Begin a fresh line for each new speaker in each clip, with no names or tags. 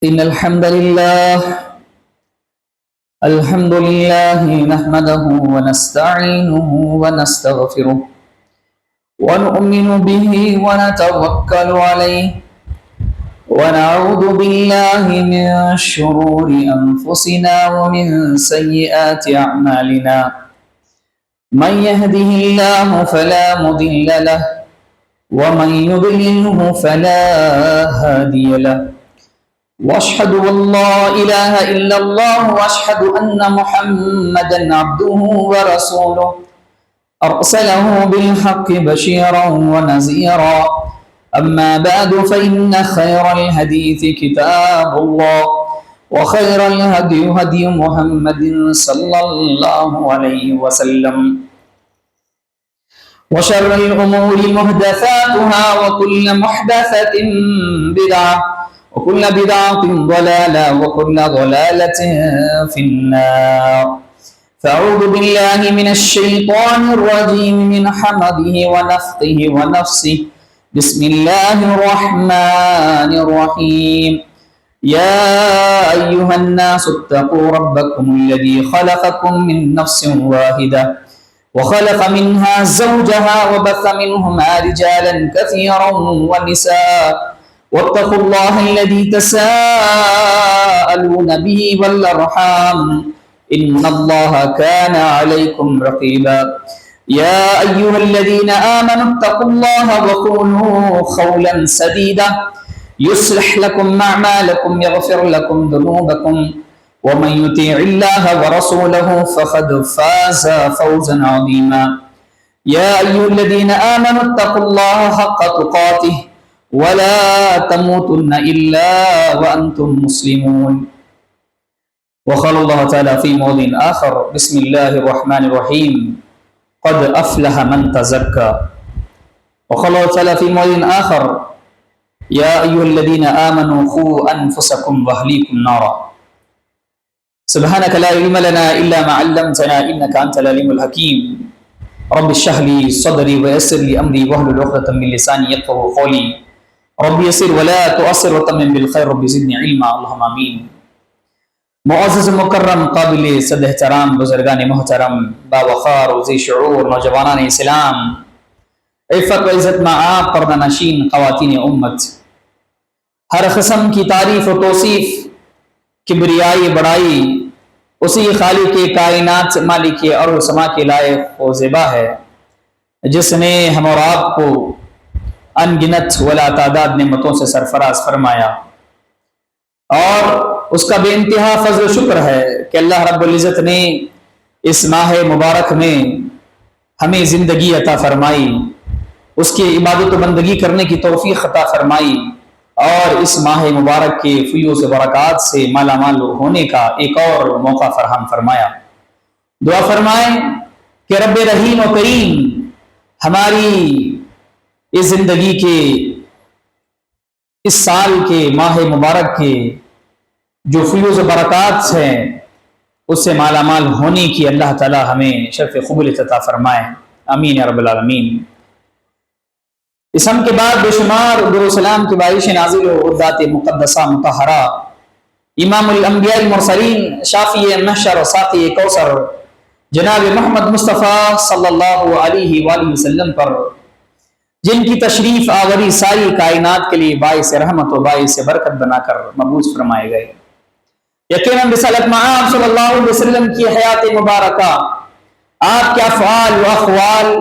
إن الحمد لله نحمده ونستعينه ونستغفره ونؤمن به ونتوكل عليه ونعوذ بالله من شرور أنفسنا ومن سيئات أعمالنا من يهده الله فلا مضل له ومن يضلله فلا هادي له واشهد ان لا اله الا الله واشهد ان محمدا عبده ورسوله ارسله بالحق بشيرا ونذيرا اما بعد فان خير الحديث كتاب الله وخير الهدي هدي محمد صلى الله عليه وسلم وشر الامور محدثاتها وكل محدثة بدعة وكل بدعة ضلالة وكل ضلالة في النار فأعوذ بالله من الشيطان الرجيم من حمده ونفخه ونفسه بسم الله الرحمن الرحيم يا أيها الناس اتقوا ربكم الذي خلقكم من نفس واحدة وخلق منها زوجها وبث منهما رجالا كثيرا ونساء واتقوا الله الذي تساءلون به والأرحام إن الله كان عليكم رقيبا يا أيها الذين آمنوا اتقوا الله وقولوا قولا سديدا يصلح لكم أعمالكم يغفر لكم ذنوبكم ومن يطيع الله ورسوله فقد فاز فوزا عظيما يا أيها الذين آمنوا اتقوا الله حق تقاته ولا تموتن إلا وأنتم مسلمون وقال الله تعالى في موضع آخر بسم الله الرحمن الرحيم قد أفلح من تزكى وقال الله تعالى في موضع آخر يا أيها الذين آمنوا قوا أنفسكم وأهليكم نارا سبحانك لا علم لنا إلا ما علمتنا إنك أنت العليم الحكيم رب اشرح لي صدري ويسر لي أمري واحلل عقدة من لساني يفقهوا قولي رب يسر ولا تؤثر وتمم بالخير رب زدني علما اللهم آمين معزز مکرم قابل صد احترام بزرگان محترم باوقار و ذی شعور نوجوانان اسلام عفت و عزت معاب پردہ نشین خواتین امت ہر قسم کی تعریف و توصیف کبریائی بڑائی اسی خالق کائنات مالک ارض و سما کے لائق و زیبا ہے جس نے ہم اور آپ کو ان گنت ولا تعداد نعمتوں سے سرفراز فرمایا اور اس کا بے انتہا فضل و شکر ہے کہ اللہ رب العزت نے اس ماہ مبارک میں ہمیں زندگی عطا فرمائی اس کی عبادت و بندگی کرنے کی توفیق عطا فرمائی اور اس ماہ مبارک کے فیوز برکات سے مالا مال ہونے کا ایک اور موقع فراہم فرمایا دعا فرمائیں کہ رب رحیم و کریم ہماری اس زندگی کے اس سال کے ماہ مبارک کے جو فیوز و برکات ہیں اس سے مالا مال ہونے کی اللہ تعالی ہمیں شرف قبولیت عطا فرمائے آمین یا رب العالمین اس ہم کے بعد بے شمار درود و سلام کی بارش نازل ہو ذات مقدسہ مطہرہ امام الانبیاء المرسلین شافی محشر و ساقی کوثر جناب محمد مصطفیٰ صلی اللہ علیہ وآلہ وسلم پر جن کی تشریف آوری ساری کائنات کے لیے باعث رحمت و باعث برکت بنا کر مبعوث فرمائے گئے یقیناً رسالت مآب صلی اللہ علیہ وسلم کی حیات مبارکہ آپ کے افعال و اقوال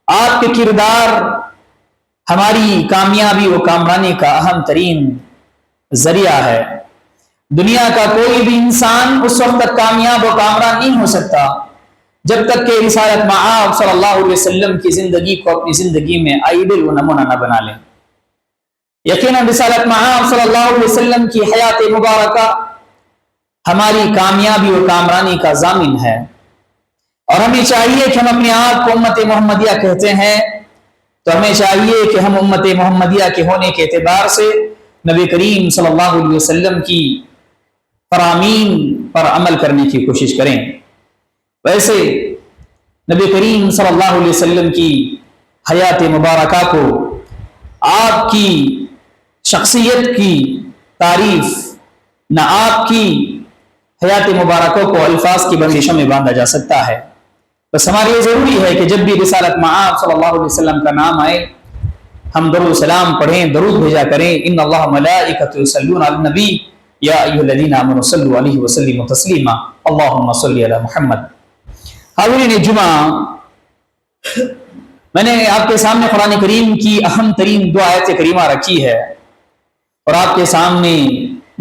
آپ کے کردار ہماری کامیابی و کامرانی کا اہم ترین ذریعہ ہے دنیا کا کوئی بھی انسان اس وقت تک کامیاب و کامران نہیں ہو سکتا جب تک کہ رسالت مآب صلی اللہ علیہ وسلم کی زندگی کو اپنی زندگی میں آئیڈل و نمونہ نہ بنا لیں یقیناً رسالت مآب صلی اللہ علیہ وسلم کی حیات مبارکہ ہماری کامیابی و کامرانی کا ضامن ہے اور ہمیں چاہیے کہ ہم اپنے آپ کو امت محمدیہ کہتے ہیں تو ہمیں چاہیے کہ ہم امت محمدیہ کے ہونے کے اعتبار سے نبی کریم صلی اللہ علیہ وسلم کی فرامین پر عمل کرنے کی کوشش کریں ویسے نبی کریم صلی اللہ علیہ وسلم کی حیات مبارکہ کو آپ کی شخصیت کی تعریف نہ آپ کی حیات مبارکوں کو الفاظ کی بندشوں میں باندھا جا سکتا ہے. بس ہمارے لیے ضروری ہے کہ جب بھی رسالت مآب صلی اللہ علیہ وسلم کا نام آئے ہم درود و سلام پڑھیں، درود بھیجا کریں. ان اللہ ملائکۃ یصلون علی النبی یا ایھا الذین آمنوا صلوا علیہ وسلموا تسلیما اللهم صل علی محمد. حاضرین جمعہ، میں نے آپ کے سامنے قرآن کریم کی اہم ترین دو آیت کریمہ رکھی ہے اور آپ کے سامنے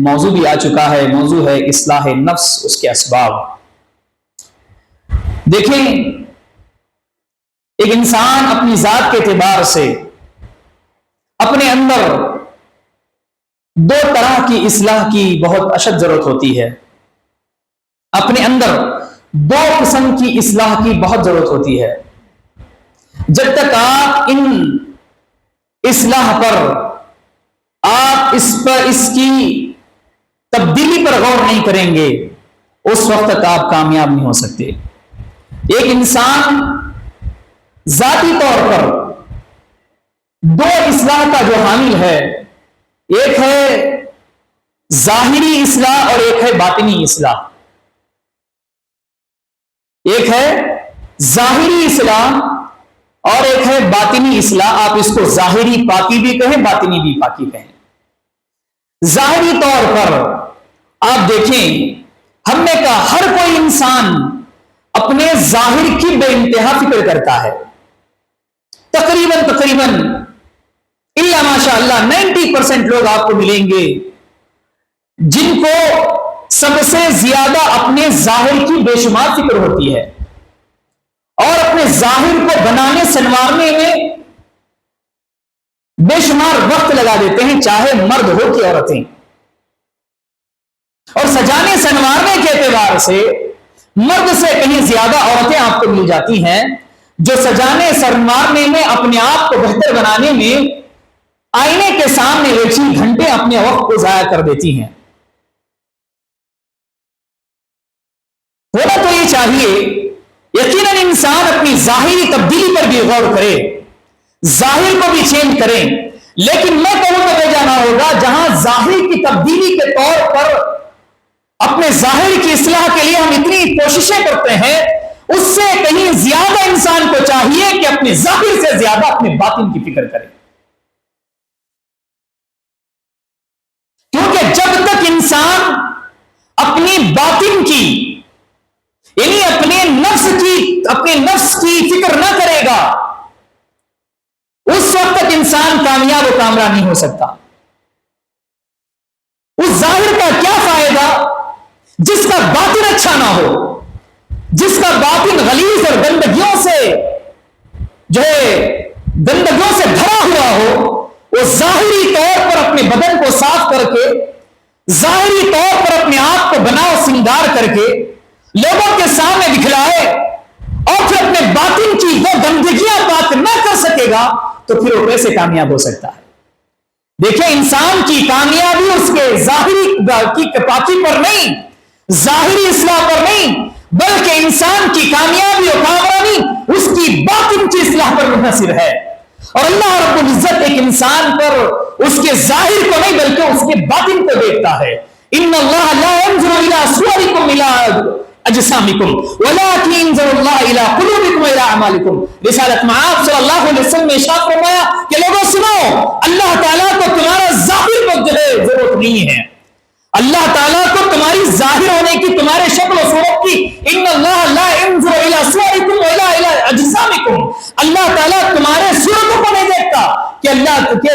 موضوع بھی آ چکا ہے. موضوع ہے اصلاح نفس، اس کے اسباب. دیکھیں، ایک انسان اپنی ذات کے اعتبار سے اپنے اندر دو طرح کی اصلاح کی بہت اشد ضرورت ہوتی ہے. اپنے اندر دو قسم کی اصلاح کی بہت ضرورت ہوتی ہے. جب تک آپ ان اصلاح پر، آپ اس کی تبدیلی پر غور نہیں کریں گے، اس وقت تک آپ کامیاب نہیں ہو سکتے. ایک انسان ذاتی طور پر دو اصلاح کا جو حامل ہے، ایک ہے ظاہری اصلاح اور ایک ہے باطنی اصلاح. ایک ہے ظاہری اصلاح اور ایک ہے باطنی اصلاح. آپ اس کو ظاہری پاکی بھی کہیں، باطنی بھی پاکی کہیں. ظاہری طور پر آپ دیکھیں، ہم نے کہا ہر کوئی انسان اپنے ظاہر کی بے انتہا فکر کرتا ہے. تقریباً اللہ ماشاء اللہ 90% لوگ آپ کو ملیں گے جن کو سب سے زیادہ اپنے ظاہر کی بے شمار فکر ہوتی ہے اور اپنے ظاہر کو بنانے سنوارنے میں بے شمار وقت لگا دیتے ہیں، چاہے مرد ہو کہ عورتیں. اور سجانے سنوارنے کے اعتبار سے مرد سے کہیں زیادہ عورتیں آپ کو مل جاتی ہیں جو سجانے سنوارنے میں، اپنے آپ کو بہتر بنانے میں آئینے کے سامنے ایک ہی گھنٹے اپنے وقت کو ضائع کر دیتی ہیں. ہونا تو یہ چاہیے یقیناً انسان اپنی ظاہری تبدیلی پر بھی غور کرے، ظاہر کو بھی چینج کریں. لیکن میں کہوں تو یہ جانا ہوگا جہاں ظاہر کی تبدیلی کے طور پر اپنے ظاہر کی اصلاح کے لیے ہم اتنی کوششیں کرتے ہیں، اس سے کہیں زیادہ انسان کو چاہیے کہ اپنے ظاہر سے زیادہ اپنے باطن کی فکر کرے. کیونکہ جب تک انسان اپنی باطن کی، یعنی اپنے نفس کی فکر نہ کرے گا، اس وقت تک انسان کامیاب و کامران نہیں ہو سکتا. اس ظاہر کا کیا فائدہ جس کا باطن اچھا نہ ہو، جس کا باطن غلیظ اور گندگیوں سے بھرا ہوا ہو. وہ ظاہری طور پر اپنے بدن کو صاف کر کے، ظاہری طور پر اپنے آپ کو بنا و سنگار کر کے لوگوں کے سامنے دکھلائے اور پھر اپنے باطن کی وہ گندگیاں پاک نہ کر سکے گا تو پھر وہ کیسے کامیاب ہو سکتا ہے؟ دیکھیں، انسان کی کامیابی اس کے ظاہری کی پاکی پر نہیں، ظاہری اصلاح پر نہیں، بلکہ انسان کی کامیابی اور کامیابی اس کی باطن کی اصلاح پر منحصر ہے. اور اللہ رب العزت ایک انسان پر اس کے ظاہر کو نہیں بلکہ اس کے باطن کو دیکھتا ہے. ان اللہ لا ينظر الى صوركم الى اجسامکم ولكن ينظر الله الى قلوبكم والى اعمالکم. رسالت مآب صلی اللہ علیہ وسلم نے ارشاد فرمایا کہ لوگوں سنو، اللہ تعالیٰ کو تمہارا ظاہر پر ضرورت نہیں ہے، اللہ تعالیٰ کو تمہاری ظاہر ہونے کی، تمہارے شکل و صورت کی. ان اللہ لا ينظر الى صورکم والى اجسامکم. اللہ تعالیٰ تمہارے صورتوں کو نہیں دیکھتا کہ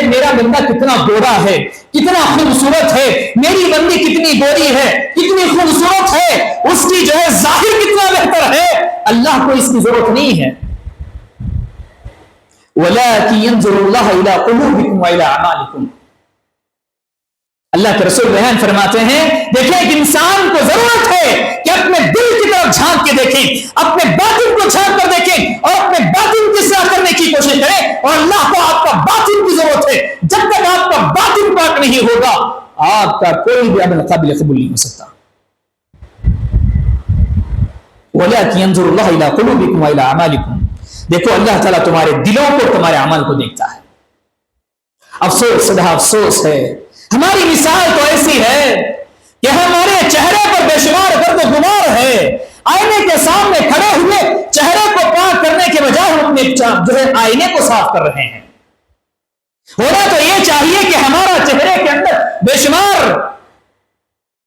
میرا بندہ کتنا گورا ہے، کتنا خوبصورت ہے، میری بندی کتنی گوری ہے، کتنی خوبصورت ہے، اس کی ظاہر کتنا بہتر ہے. اللہ کو اس کی ضرورت نہیں ہے. وَلَكِنْ يَنْظُرُ اللَّهُ إِلَىٰ قُلُوبِكُمْ وَإِلَىٰ أَعْمَالِكُمْ. اللہ کے رسول بیان فرماتے ہیں، دیکھیں ایک انسان کو ضرورت ہے کہ اپنے دل کی طرف جھانک کے دیکھیں، اپنے باطن کو جھانک کر دیکھیں اور اپنے باطن کی اصلاح کرنے کی کوشش کریں. اور اللہ کو آپ کا باطن کی ضرورت ہے. جب تک آپ کا باطن پاک نہیں ہوگا آپ کا کوئی بھی عمل قابل قبول نہیں ہو سکتا. وَلَكِنْ يَنْظُرُ اللَّهُ إِلَىٰ قُلُوبِكُمْ وَإِلَىٰ أَعْمَالِكُمْ. دیکھو اللہ تعالیٰ تمہارے دلوں کو، تمہارے عمل کو دیکھتا ہے. افسوس، صدا افسوس ہے، ہماری مثال تو ایسی ہے کہ ہمارے چہرے پر بے شمار گرد و غبار ہے، آئینے کے سامنے کھڑے ہوئے چہرے کو پاک کرنے کے بجائے ہم اپنے جو ہے آئینے کو صاف کر رہے ہیں۔ ہونا تو یہ چاہیے کہ ہمارا چہرے کے اندر بے شمار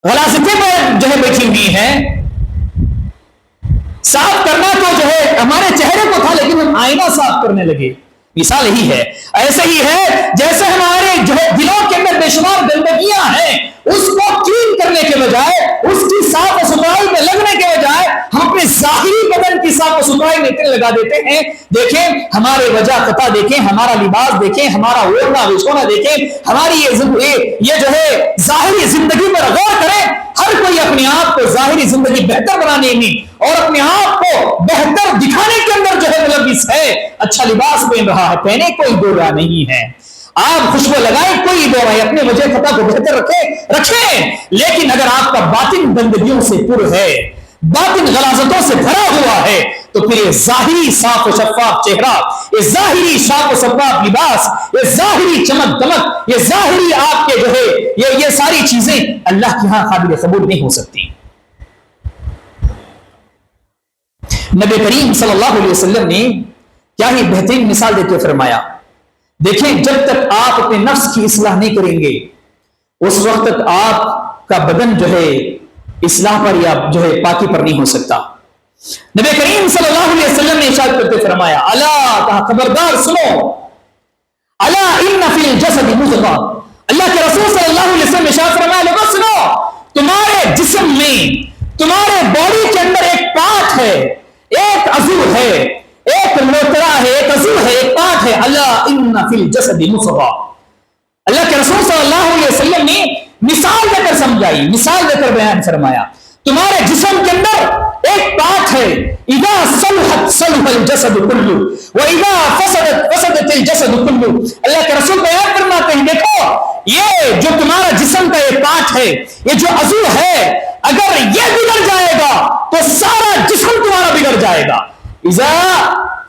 غلاظتیں جو ہے بیٹھی ہوئی ہیں، صاف کرنا تو جو ہے ہمارے چہرے کو تھا، لیکن ہم آئینہ صاف کرنے لگے۔ مثال یہی ہے، ایسے ہی ہے جیسے ہمارے جو ہے دلوں کے اندر بے شمار گندگیاں ہیں، اس کو کلین کرنے کے بجائے، اس کی صاف و ستھرائی میں لگنے کے بجائے ہم اپنے ظاہری بدن کی صاف و ستھرائی میں لگا دیتے ہیں۔ دیکھیں ہمارے وجہ قطع دیکھیں، ہمارا لباس دیکھیں، ہمارا اوڑھنا بچھونا دیکھیں، ہماری یہ جو ہے ظاہری زندگی پر غور کریں۔ ہر کوئی اپنے آپ کو ظاہری زندگی بہتر بنانے میں اور اپنے آپ کو بہتر دکھانے کے اندر جو ہے ملوث ہے۔ اچھا لباس پہن رہا ہے، پہنے کوئی دو راہ نہیں ہے، آپ خوشبو لگائیں کوئی دو راہ، اپنے وجہ خطا کو بہتر رکھیں، لیکن اگر آپ کا باطن گندگیوں سے پر ہے، باطن غلاظتوں سے بھرا ہوا ہے، تو پھر یہ ظاہری صاف و شفاف چہرہ، یہ ظاہری صاف و شفاف لباس، یہ ظاہری چمک دمک، یہ ظاہری آپ کے جو ہے یہ ساری چیزیں اللہ کے ہاں قابل قبول نہیں ہو سکتی۔ نبی کریم صلی اللہ علیہ وسلم نے کیا ہی بہترین مثال دیتے فرمایا، دیکھیں جب تک آپ اپنے نفس کی اصلاح نہیں کریں گے اس وقت تک آپ کا بدن جو ہے اصلاح پر یا جو ہے پاکی پر نہیں ہو سکتا۔ نبی کریم صلی اللہ علیہ وسلم نے ارشاد کرتے فرمایا، الا کہا خبردار سنو، الا ان فی الجسد مضغہ، اللہ کے رسول صلی اللہ علیہ وسلم نے ارشاد فرمایا لوگوں سنو، تمہارے جسم میں، تمہارے باڈی کے اندر ایک پارٹ ہے، ایک عضو ہے، ایک لوترا ہے، ایک عضو ہے، ایک پارٹ ہے، الا ان فی الجسد مضغہ۔ اللہ کے رسول صلی اللہ علیہ وسلم نے مثال دے کر سمجھائی، مثال دے کر بیان فرمایا، تمہارے جسم کے اندر ایک پارٹ ہے، اذا صلحت صلح الجسد کلہ واذا فسدت فسدت الجسد کلہ۔ اللہ کے رسول بیان فرماتے ہیں دیکھو یہ جو تمہارا جسم کا یہ پارٹ ہے، یہ جو عضو ہے، اگر یہ بگڑ جائے گا تو سارا جسم تمہارا بگڑ جائے گا۔ اذا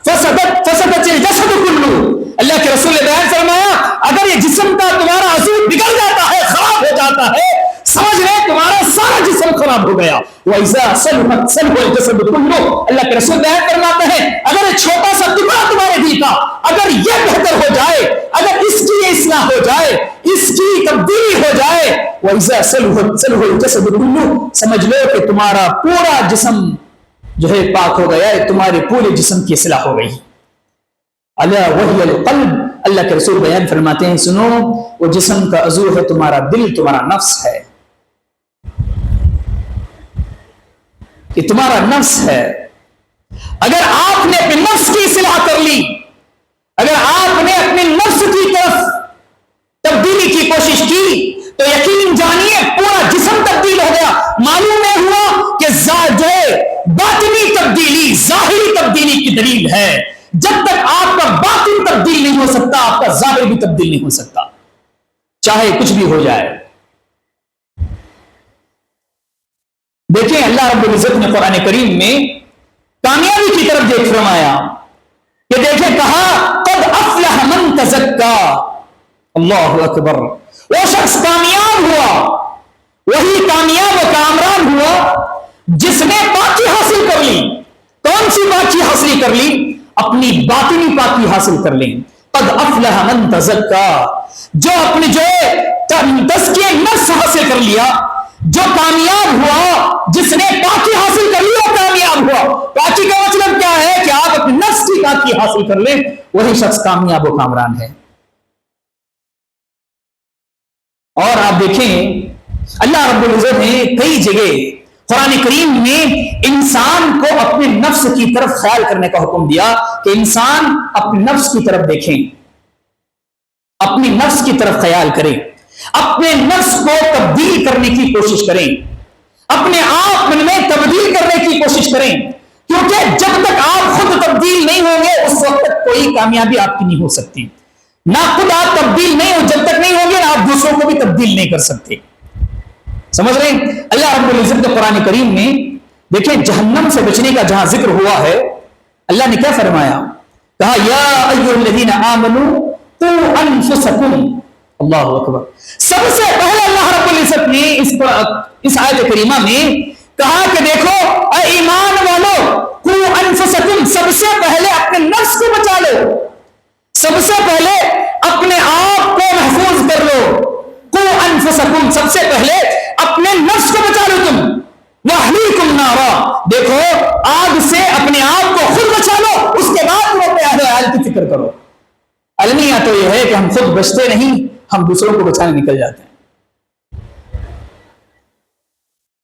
فسدت فسدت الجسد کلہ، اللہ کے رسول نے بیان فرمایا اگر یہ جسم کا تمہارا عضو بگڑ جاتا ہے، خراب ہو جاتا ہے، سمجھ لیں تمہارا سارا جسم خراب ہو گیا۔ وَإِذَا صَلُحَتْ صَلُحَ الْجَسَدُ كُلُّهُ، اللہ کے رسول بیان فرماتے ہیں اگر یہ چھوٹا سا ٹکڑا تمہارے دل کا اگر یہ بہتر ہو جائے، اگر اس کی اصلاح ہو جائے، اس کی تبدیلی ہو جائے، وَإِذَا صَلُحَتْ صَلُحَ الْجَسَدُ كُلُّهُ، سمجھ لو کہ تمہارا پورا جسم جو ہے پاک ہو گیا ہے، تمہارے پورے جسم کی اصلاح ہو گئی۔ الا وہی القلب، اللہ کے رسول بیان فرماتے ہیں سنو وہ جسم کا عضو ہے تمہارا دل، تمہارا نفس ہے، یہ تمہارا نفس ہے۔ اگر آپ نے اپنے نفس کی اصلاح کر لی، اگر آپ نے اپنے نفس کی طرف تبدیلی کی کوشش کی تو یقین جانیے پورا جسم تبدیل ہو گیا۔ معلوم نہیں ہوا کہ جو ہے باطنی تبدیلی ظاہری تبدیلی کی دلیل ہے۔ جب تک آپ کا باطن تبدیل نہیں ہو سکتا آپ کا ظاہر بھی تبدیل نہیں ہو سکتا، چاہے کچھ بھی ہو جائے۔ دیکھیں اللہ رب العزت نے قرآن کریم میں کامیابی کی طرف دیکھ فرمایا کہ دیکھیں کہا قد افلح من تزکا، اللہ اکبر، وہ شخص کامیاب ہوا، وہی کامیاب و کامران ہوا جس نے پاکی حاصل کر لی۔ کون سی پاکی حاصل کر لی؟ اپنی باطنی پاکی حاصل کر لیں۔ قد افلح من تزکا، جو اپنی جو تزکیہ نفس حاصل کر لیا، جو کامیاب ہوا، جس نے پاکی حاصل کر لی وہ کامیاب ہوا۔ پاکی کا مطلب کیا ہے کہ آپ اپنے نفس کی پاکی حاصل کر لیں، وہی شخص کامیاب و کامران ہے۔ اور آپ دیکھیں اللہ رب العزت نے کئی جگہ قرآن کریم میں انسان کو اپنے نفس کی طرف خیال کرنے کا حکم دیا کہ انسان اپنے نفس کی طرف دیکھیں، اپنی نفس کی طرف خیال کریں، اپنے نفس کو تبدیل کرنے کی کوشش کریں، اپنے آپ میں تبدیل کرنے کی کوشش کریں، کیونکہ جب تک آپ خود تبدیل نہیں ہوں گے اس وقت تک کوئی کامیابی آپ کی نہیں ہو سکتی۔ نہ خود آپ تبدیل نہیں ہو، جب تک نہیں ہوں گے آپ دوسروں کو بھی تبدیل نہیں کر سکتے۔ سمجھ رہے ہیں؟ اللہ رب العزت نے قرآن کریم میں دیکھیں جہنم سے بچنے کا جہاں ذکر ہوا ہے، اللہ نے کیا فرمایا؟ کہا یا ایھا الذین آمنوا قوا انفسکم، اللہ اکبر. سب سے پہلے اللہ رب العزت نے اس آیت کریمہ میں کہا کہ دیکھو اے ایمان والو قوا انفسکم، سب سے پہلے اپنے نفس کو بچا لو، سب سے پہلے اپنے آپ کو محفوظ کر لو. قوا انفسکم، سب سے پہلے اپنے نفس کو بچا لو تم. واہلیکم نارا، دیکھو آگ سے اپنے آپ کو خود بچا لو، اس کے بعد تم اپنے اہل عیال کی فکر کرو. المیہ تو یہ ہے کہ ہم خود بچتے نہیں، ہم دوسروں کو بچانے نکل جاتے ہیں.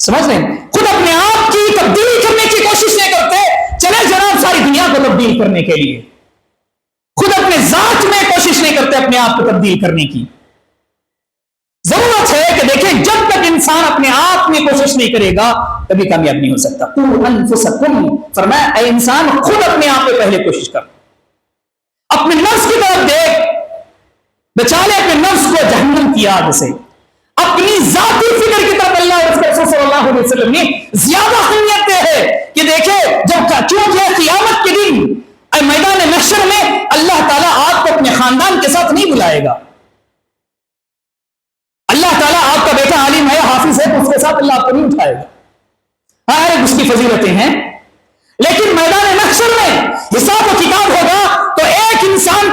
سمجھ رہے ہیں؟ خود اپنے آپ کی تبدیلی کرنے کی کوشش نہیں کرتے، چلے جناب ساری دنیا کو تبدیل کرنے کے لیے. خود اپنے ذات میں کوشش نہیں کرتے اپنے آپ کو تبدیل کرنے کی. ضرورت ہے کہ دیکھیں جب تک انسان اپنے آپ میں کوشش نہیں کرے گا کبھی کامیاب نہیں ہو سکتا. انفسکم، فرمایا اے انسان خود اپنے آپ پہ پہلے کوشش کر، اپنے نفس کی طرف دیکھ، بچا لے اپنے نفس کو جہنم کی آگ سے. اپنی ذاتی فکر کی طرف اللہ اور اس کے رسول صلی اللہ علیہ وسلم نے زیادہ اہمیت دے ہے کہ دیکھیں جب چونکہ قیامت کے دن میدان محشر میں اللہ تعالیٰ آپ کو اپنے خاندان کے ساتھ نہیں بلائے گا. اللہ تعالیٰ آپ کا بیٹا عالم ہے، حافظ ہے، تو اس کے ساتھ اللہ آپ کو نہیں اٹھائے گا. ہاں اس کی فضیلتیں ہیں، لیکن میدان محشر میں حساب و کتاب ہوگا تو ایک انسان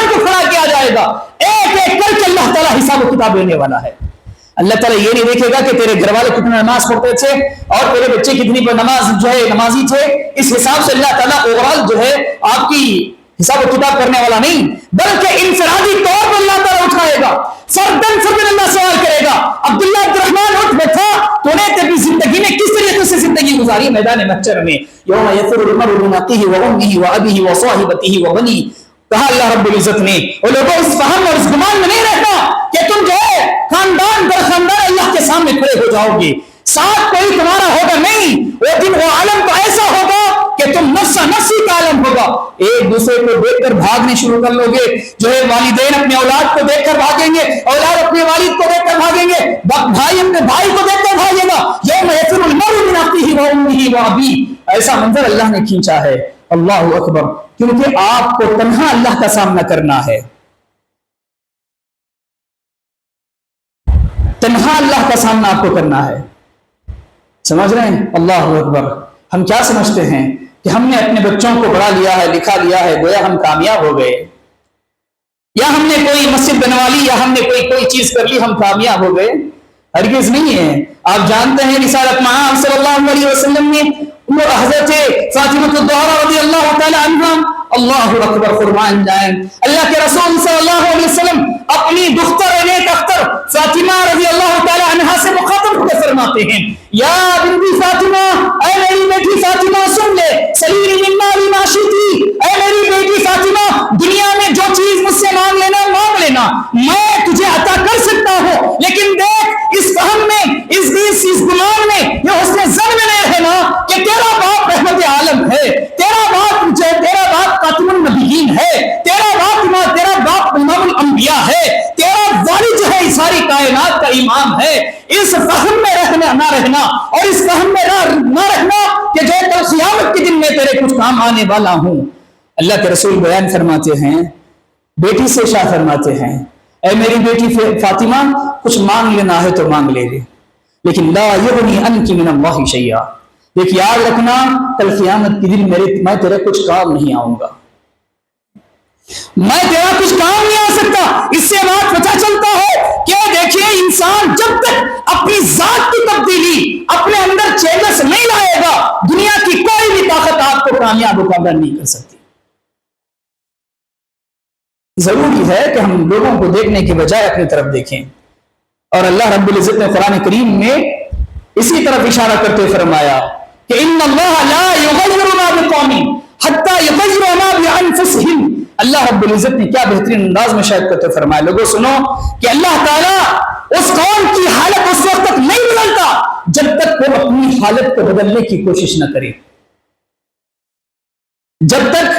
کو کھڑا کیا جائے گا، ایک ایک کر کے اللہ تعالیٰ حساب و کتاب لینے والا ہے. اللہ تعالیٰ یہ نہیں دیکھے گا کہ تیرے گھر والے کتنے نماز پڑھتے تھے اور تیرے بچے کتنی پر نمازی تھے. اس حساب سے اللہ تعالیٰ اوورال جو ہے آپ کی حساب و کتاب کرنے والا نہیں، بلکہ انفرادی طور پر اللہ تعالیٰ اٹھائے گا. فردن اللہ سوال کرے گا، عبداللہ عبد الرحمن اٹھ بیٹھا، تو نے اپنی زندگی میں کس طریقے سے زندگی گزاری میدان محشر میں. یوم یفر المرء من اخیہ وامہ وابیہ وصاحبتہ وبنیہ. کہا اللہ رب العزت نے وہ لوگوں اس فہم اور اس گمان میں نہیں رہنا کہ تم جو ہے خاندان در خاندان اللہ کے سامنے کھڑے ہو جاؤ گے، ساتھ کوئی تمہارا ہوگا نہیں. وہ دن وہ عالم تو ایسا ہوگا کہ تم نفسا نفسی کا عالم ہوگا. ایک دوسرے کو دیکھ کر بھاگنے شروع کر لو گے. جو ہے والدین اپنے اولاد کو دیکھ کر بھاگیں گے، اولاد اپنے والد کو دیکھ کر بھاگیں گے، بھائی اپنے بھائی کو دیکھ کر بھاگے گا. یوم یفر المرء من اخیہ وامہ وابیہ. ایسا منظر اللہ نے کھینچا ہے. اللہ اکبر. کیونکہ آپ کو تنہا اللہ کا سامنا کرنا ہے، تنہا اللہ کا سامنا آپ کو کرنا ہے. سمجھ رہے ہیں؟ اللہ اکبر. ہم کیا سمجھتے ہیں کہ ہم نے اپنے بچوں کو پڑھا لیا ہے، لکھا لیا ہے، گویا ہم کامیاب ہو گئے، یا ہم نے کوئی مسجد بنوا لی، یا ہم نے کوئی چیز کر لی، ہم کامیاب ہو گئے. ہرگز نہیں ہے. آپ جانتے ہیں رسالت مآب صلی اللہ علیہ وسلم نے حضرت فاطمہ الزہرا رضی اللہ تعالی عنہا، اللہ اکبر فرمان جائیں، اللہ کے رسول صلی اللہ علیہ وسلم اپنی دختر نیک اختر فاطمہ رضی اللہ تعالی عنہا سے مخاطب ہو کر فرماتے ہیں، یا بنتی فاطمہ، اے میری بیٹی فاطمہ سن لے، سلیری من مالی ما شئتی، اے میری بیٹی فاطمہ دنیا میں جو چیز مجھ سے مانگ لینا مانگ لینا، میں تجھے عطا کر سکتا ہوں. لیکن دیکھ اس فہم میں، اس گمان میں، یہ حسن ظن میں نہیں رہنا کہ تیرا باپ رحمت عالم ہے، تیرا باپ خاتم النبیین ہے، تیرا باپ امام الانبیاء ہے، تیرا والد جو ہے ساری کائنات کا امام ہے. اس فہم میں رہنا نہ رہنا، اور اس فہم میں نہ رہنا کہ جو کل قیامت کے دن میں تیرے کچھ کام آنے والا ہوں. اللہ کے رسول بیان فرماتے ہیں، بیٹی سے شاہ فرماتے ہیں، اے میری بیٹی فاطمہ کچھ مانگ لینا ہے تو مانگ لے لے، لیکن لا یغنی عنک من اللہ شیئا. دیکھ یاد رکھنا کل قیامت کے دن میں تیرے کچھ کام نہیں آؤں گا، میں تیرا کچھ کام نہیں آ سکتا. اس سے بات پتہ چلتا ہے کہ دیکھیے انسان جب تک اپنی ذات کی تبدیلی اپنے اندر چینجز نہیں لائے گا، دنیا کی کوئی بھی طاقت آپ کو کامیاب و کامیاب نہیں کر سکتی. ضروری ہے کہ ہم لوگوں کو دیکھنے کے بجائے اپنی طرف دیکھیں. اور اللہ رب العزت نے قرآن کریم میں اسی طرف اشارہ کرتے فرمایا کہ ان اللہ لا یغیر ما بقوم حتی یغیروا ما بانفسہم. اللہ رب العزت نے کیا بہترین انداز میں شاید کرتے فرمایا، لوگوں سنو کہ اللہ تعالیٰ اس قوم کی حالت اس وقت تک نہیں بدلتا جب تک وہ اپنی حالت کو بدلنے کی کوشش نہ کرے. جب تک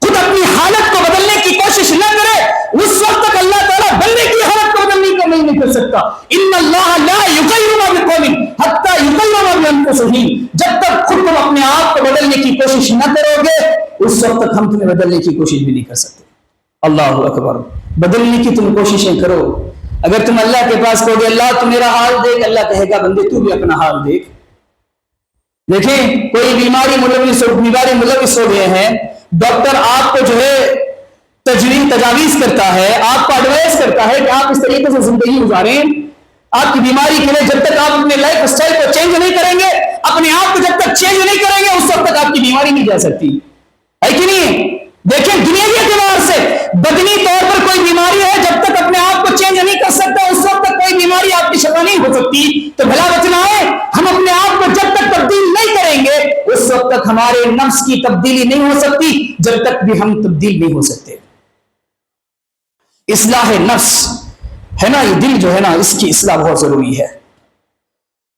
خود اپنی حالت کو بدلنے کی کوشش نہ کرے اس وقت تک اللہ تعالیٰ بندے کی حالت کو بدلنے کا نہیں کر سکتا. ان اللہ لا یغیر ما بقوم حتی یغیروا ما بانفسہم. جب تک خود تم اپنے آپ کو بدلنے کی کوشش نہ کرو گے اس وقت تک ہم تمہیں بدلنے کی کوشش بھی نہیں کر سکتے. اللہ اکبر. بدلنے کی تم کوششیں کرو. اگر تم اللہ کے پاس کہو گے اللہ تو میرا حال دیکھ، اللہ کہے گا بندے تو بھی اپنا حال دیکھ. دیکھیں کوئی بیماری ملوث ہو گئے ہیں، ڈاکٹر آپ کو جو ہے تجاویز کرتا ہے، آپ کو ایڈوائز کرتا ہے کہ آپ اس طریقے سے زندگی گزاریں. آپ کی بیماری کے لیے جب تک آپ اپنے لائف اسٹائل کو چینج نہیں کریں گے، اپنے آپ کو جب تک چینج نہیں کریں گے، اس وقت تک آپ کی بیماری نہیں جا سکتی ہے کہ نہیں؟ دیکھیں دنیاوی اعتبار سے بدنی طور پر کوئی بیماری ہے، جب تک اپنے آپ کو چینج نہیں کر سکتا اس وقت تک کوئی بیماری آپ کی شفا نہیں ہو سکتی. تو بھلا بچنا ہے ہم اپنے آپ کو جب تک تبدیل نہیں کریں گے اس وقت تک ہمارے نفس کی تبدیلی نہیں ہو سکتی، جب تک بھی ہم تبدیل نہیں ہو سکتے. اصلاح نفس ہے نا، یہ دل جو ہے نا اس کی اصلاح بہت ضروری ہے،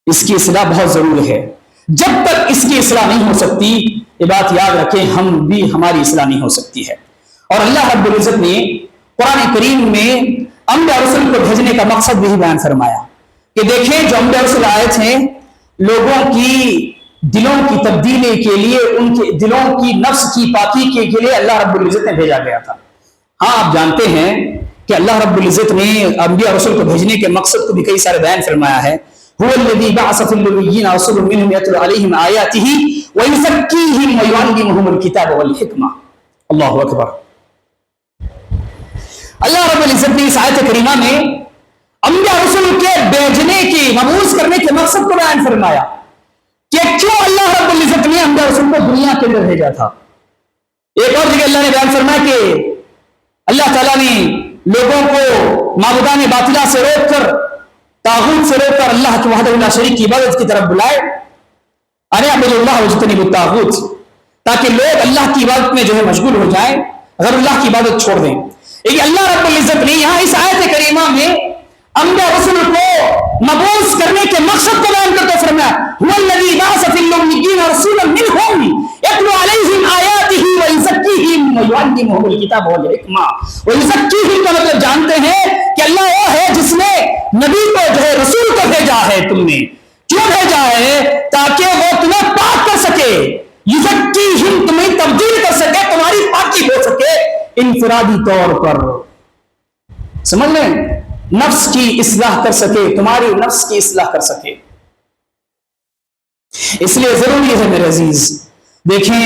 اس کی اصلاح بہت ضروری ہے. جب تک اس کی اصلاح نہیں ہو سکتی، یہ بات یاد رکھیں ہم بھی ہماری اصلاح نہیں ہو سکتی ہے. اور اللہ رب العزت نے قرآن کریم میں انبیاء رسول کو بھیجنے کا مقصد بھی بیان فرمایا کہ دیکھیں جو انبیاء رسول آئے تھے لوگوں کی دلوں کی تبدیلی کے لیے، ان کے دلوں کی نفس کی پاکی کے لیے اللہ رب العزت نے بھیجا گیا تھا. ہاں آپ جانتے ہیں کہ اللہ رب العزت نے انبیاء رسول کو بھیجنے کے مقصد کو بھی کئی سارے بیان فرمایا ہے. هو الذي بعث في النبيين رسولا منهم يتلو عليهم آياته ويزكيهم ويعلمهم الكتاب والحكمة. اللہ اکبر. اللہ رب العزت نے اس آیت کریمہ میں انبیاء رسول کے بھیجنے کی مبعوث کرنے کے مقصد کو بیان فرمایا کہ کیوں اللہ رب العزت نے انبیاء رسول کو دنیا کے اندر بھیجا تھا. ایک اور جگہ اللہ نے بیان فرمایا کہ اللہ تعالیٰ نے لوگوں کو معبودان باطلہ سے روک کر، طاغوت سے روک کر اللہ کی وحدہ لا شریک کی عبادت کی طرف بلائے. ارے اعبدوا اللہ واجتنبوا الطاغوت، تاکہ لوگ اللہ کی عبادت میں جو ہے مشغول ہو جائیں، اگر اللہ کی عبادت چھوڑ دیں. لیکن اللہ رب العزت نے یہاں اس آیت کریمہ میں انبیاء رسول کو مبعوث کرنے کے مقصد کو بیان کرتے فرمایا هو الذي بعث في الأميين رسولا منهم يتلو عليهم آياته ويزكيهم ويعلمهم الكتاب والحكمة. ويزكيهم کا مطلب جانتے ہیں کہ اللہ وہ ہے جس نے نبی کو جو ہے رسول کو بھیجا ہے. تم نے کیوں بھیجا ہے؟ تاکہ وہ تمہیں پاک کر سکے. یزکیہم تمہیں تبدیل کر سکے، تمہاری پاکی ہو سکے انفرادی طور پر. سمجھ لیں، نفس کی اصلاح کر سکے، تمہاری نفس کی اصلاح کر سکے. اس لیے ضروری ہے میرے عزیز، دیکھیں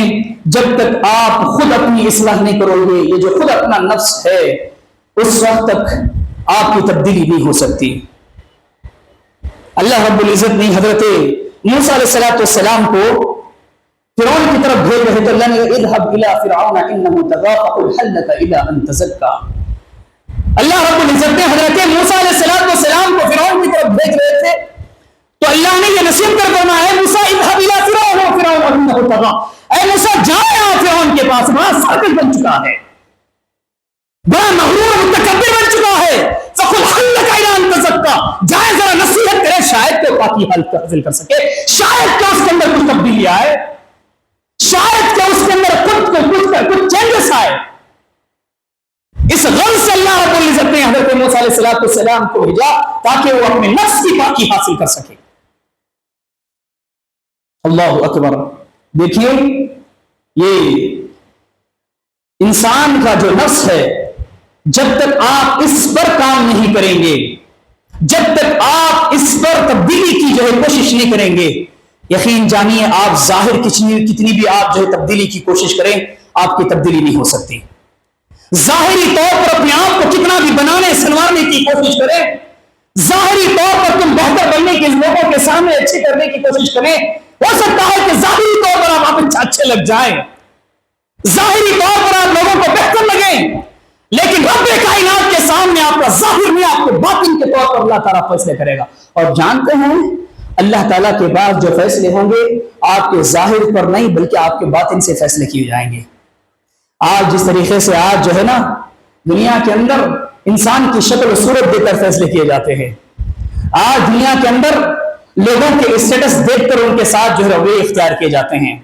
جب تک آپ خود اپنی اصلاح نہیں کرو گے، یہ جو خود اپنا نفس ہے اس وقت تک آپ کی تبدیلی نہیں ہو سکتی. اللہ رب العزت نے حضرت موسیٰ علیہ السلام کو فرعون کی طرف بھیج رہے تو اللہ نے اذهب الى فرعون انه طغى فقل هل لك الى ان تزكى. اللہ رب العزت نے حضرت موسیٰ علیہ السلام کو فرعون کی طرف بھیج رہے تھے تو اللہ نے یہ نصیحت کر فرمایا ہے موسیٰ اذهب الى فرعون انه طغى، اے موسیٰ جائے آپ فرعون کے پاس، وہاں سرکش بن چکا ہے، بڑا مغرور متکبر بن چکا ہے. فقل هل لك الى ان تزكى، جائے ذرا نصیحت کرے شاید کہ پاکی حاصل کر سکے، شاید کہ اس کے اندر کچھ تبدیلی آئے، شاید کہ اس کے اندر کچھ چینجز آئے. اس غرض سے اللہ رب العزت نے حضرت موسیٰ علیہ السلام کو بھیجا تاکہ وہ اپنے نفس کی پاکی حاصل کر سکے. اللہ اکبر. دیکھیے یہ انسان کا جو نفس ہے، جب تک آپ اس پر کام نہیں کریں گے، جب تک آپ اس پر تبدیلی کی جو ہے کوشش نہیں کریں گے، یقین جانیے آپ ظاہر کتنی بھی آپ جو ہے تبدیلی کی کوشش کریں آپ کی تبدیلی نہیں ہو سکتی. ظاہری طور پر اپنے آپ کو کتنا بھی بنانے سنوارنے کی کوشش کریں، ظاہری طور پر تم بہتر بننے کے لوگوں کے سامنے اچھے کرنے کی کوشش کریں، ہو سکتا ہے کہ ظاہری طور پر آپ اچھے لگ جائیں، ظاہری طور پر آپ لوگوں کو بہتر لگیں، لیکن رب کائنات کے سامنے آپ کا ظاہر میں آپ کو باطن کے طور پر اللہ تعالیٰ فیصلے کرے گا. اور جانتے ہیں اللہ تعالیٰ کے بعد جو فیصلے ہوں گے آپ کے ظاہر پر نہیں بلکہ آپ کے باطن سے فیصلے کیے جائیں گے. آج جس طریقے سے آج جو ہے نا دنیا کے اندر انسان کی شکل و صورت دیکھ کر فیصلے کیے جاتے ہیں، آج دنیا کے اندر لوگوں کے اسٹیٹس دیکھ کر ان کے ساتھ جو ہے رویے اختیار کیے جاتے ہیں،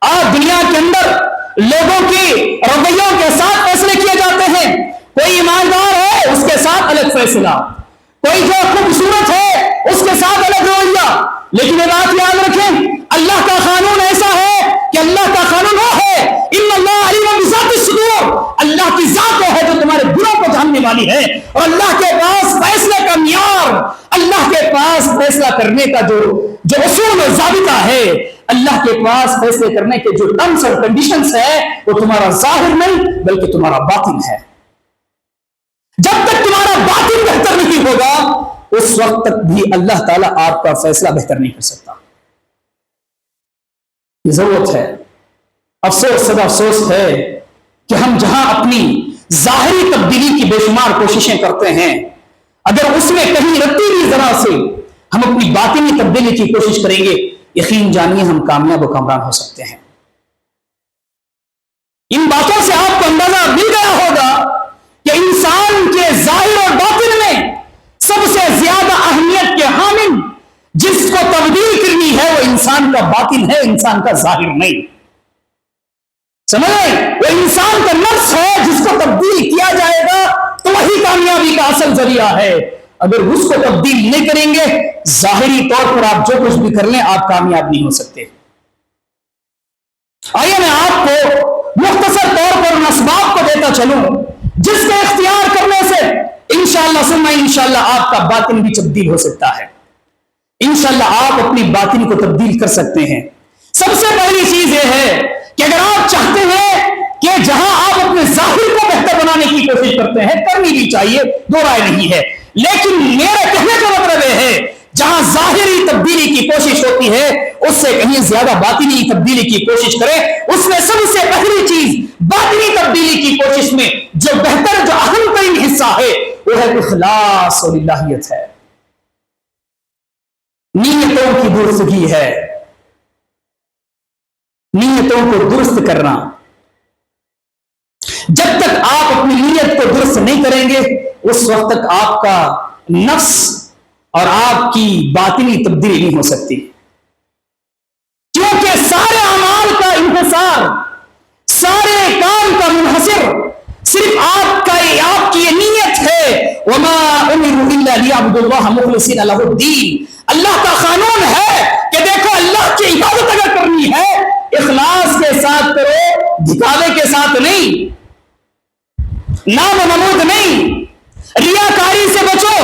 آج دنیا کے اندر لوگوں کی رویوں کے ساتھ فیصلے کیے جاتے ہیں. کوئی ایماندار ہے اس کے ساتھ الگ فیصلہ، کوئی جو خوبصورت ہے اس کے ساتھ الگ رویہ. لیکن یہ بات یاد رکھیں اللہ کا قانون ایسا ہے کہ اللہ کا قانون وہ ہے ان اللہ علیم بذات الصدور، اللہ کی ذات وہ ہے جو تمہارے دلوں کو جاننے ہونے والی ہے، اور اللہ کے پاس فیصلے کا معیار، اللہ کے پاس فیصلہ کرنے کا جو اصول و ضابطہ ہے، اللہ کے پاس فیصلے کرنے کے جو ٹرمز اور کنڈیشنز ہے، وہ تمہارا ظاہر نہیں بلکہ تمہارا باطن ہے۔ جب تک تمہارا باطن بہتر نہیں ہوگا اس وقت تک بھی اللہ تعالیٰ آپ کا فیصلہ بہتر نہیں کر سکتا۔ یہ ضرورت ہے۔ افسوس صدا افسوس ہے کہ ہم جہاں اپنی ظاہری تبدیلی کی بے شمار کوششیں کرتے ہیں، اگر اس میں کہیں رتی بھی ذرا سے ہم اپنی باطنی تبدیلی کی کوشش کریں گے، یقین جانیے ہم کامیاب و کامران ہو سکتے ہیں۔ ان باتوں سے آپ کو اندازہ مل گیا ہوگا کہ انسان کے ظاہر اور باطن میں سب سے زیادہ اہمیت کے حامل جس کو تبدیل کرنی ہے وہ انسان کا باطن ہے، انسان کا ظاہر نہیں۔ سمجھ رہے؟ وہ انسان کا نفس ہے جس کو تبدیل کیا جائے گا تو وہی کامیابی کا اصل ذریعہ ہے۔ اگر اس کو تبدیل نہیں کریں گے، ظاہری طور پر آپ جو کچھ بھی کر لیں آپ کامیاب نہیں ہو سکتے۔ آئیے میں آپ کو مختصر طور پر ان اسباب کو دیتا چلوں جس کے اختیار کرنے سے انشاءاللہ ثم انشاءاللہ آپ کا باطن بھی تبدیل ہو سکتا ہے۔ انشاءاللہ آپ اپنی باطن کو تبدیل کر سکتے ہیں۔ سب سے پہلی چیز یہ ہے کہ اگر آپ چاہتے ہیں کہ جہاں آپ اپنے ظاہر کو بہتر بنانے کی کوشش کرتے ہیں، کرنی بھی چاہیے، دو رائے نہیں ہے، لیکن میرے کہنے کا مطلب یہ ہے جہاں ظاہری تبدیلی کی کوشش ہوتی ہے اس سے کہیں زیادہ باطنی تبدیلی کی کوشش کریں۔ اس میں سب سے پہلی چیز باطنی تبدیلی کی کوشش میں جو بہتر، جو اہم ترین حصہ ہے وہ ہے اخلاص اور الہیت ہے، نیتوں کی درستگی ہے، نیتوں کو درست کرنا۔ جب تک آپ اپنی نیت کو درست نہیں کریں گے اس وقت تک آپ کا نفس اور آپ کی باطنی تبدیلی نہیں ہو سکتی، کیونکہ سارے اعمال کا انحصار، سارے کام کا منحصر صرف آپ کی یہ نیت ہے۔ وما امروا الا ليعبدوا الله مخلصين له الدين۔ اللہ کا قانون ہے کہ دیکھو اللہ کی عبادت اگر کرنی ہے اخلاص کے ساتھ کرو، دکھاوے کے ساتھ نہیں، نام و نمود نہیں، ریاکاری سے بچو،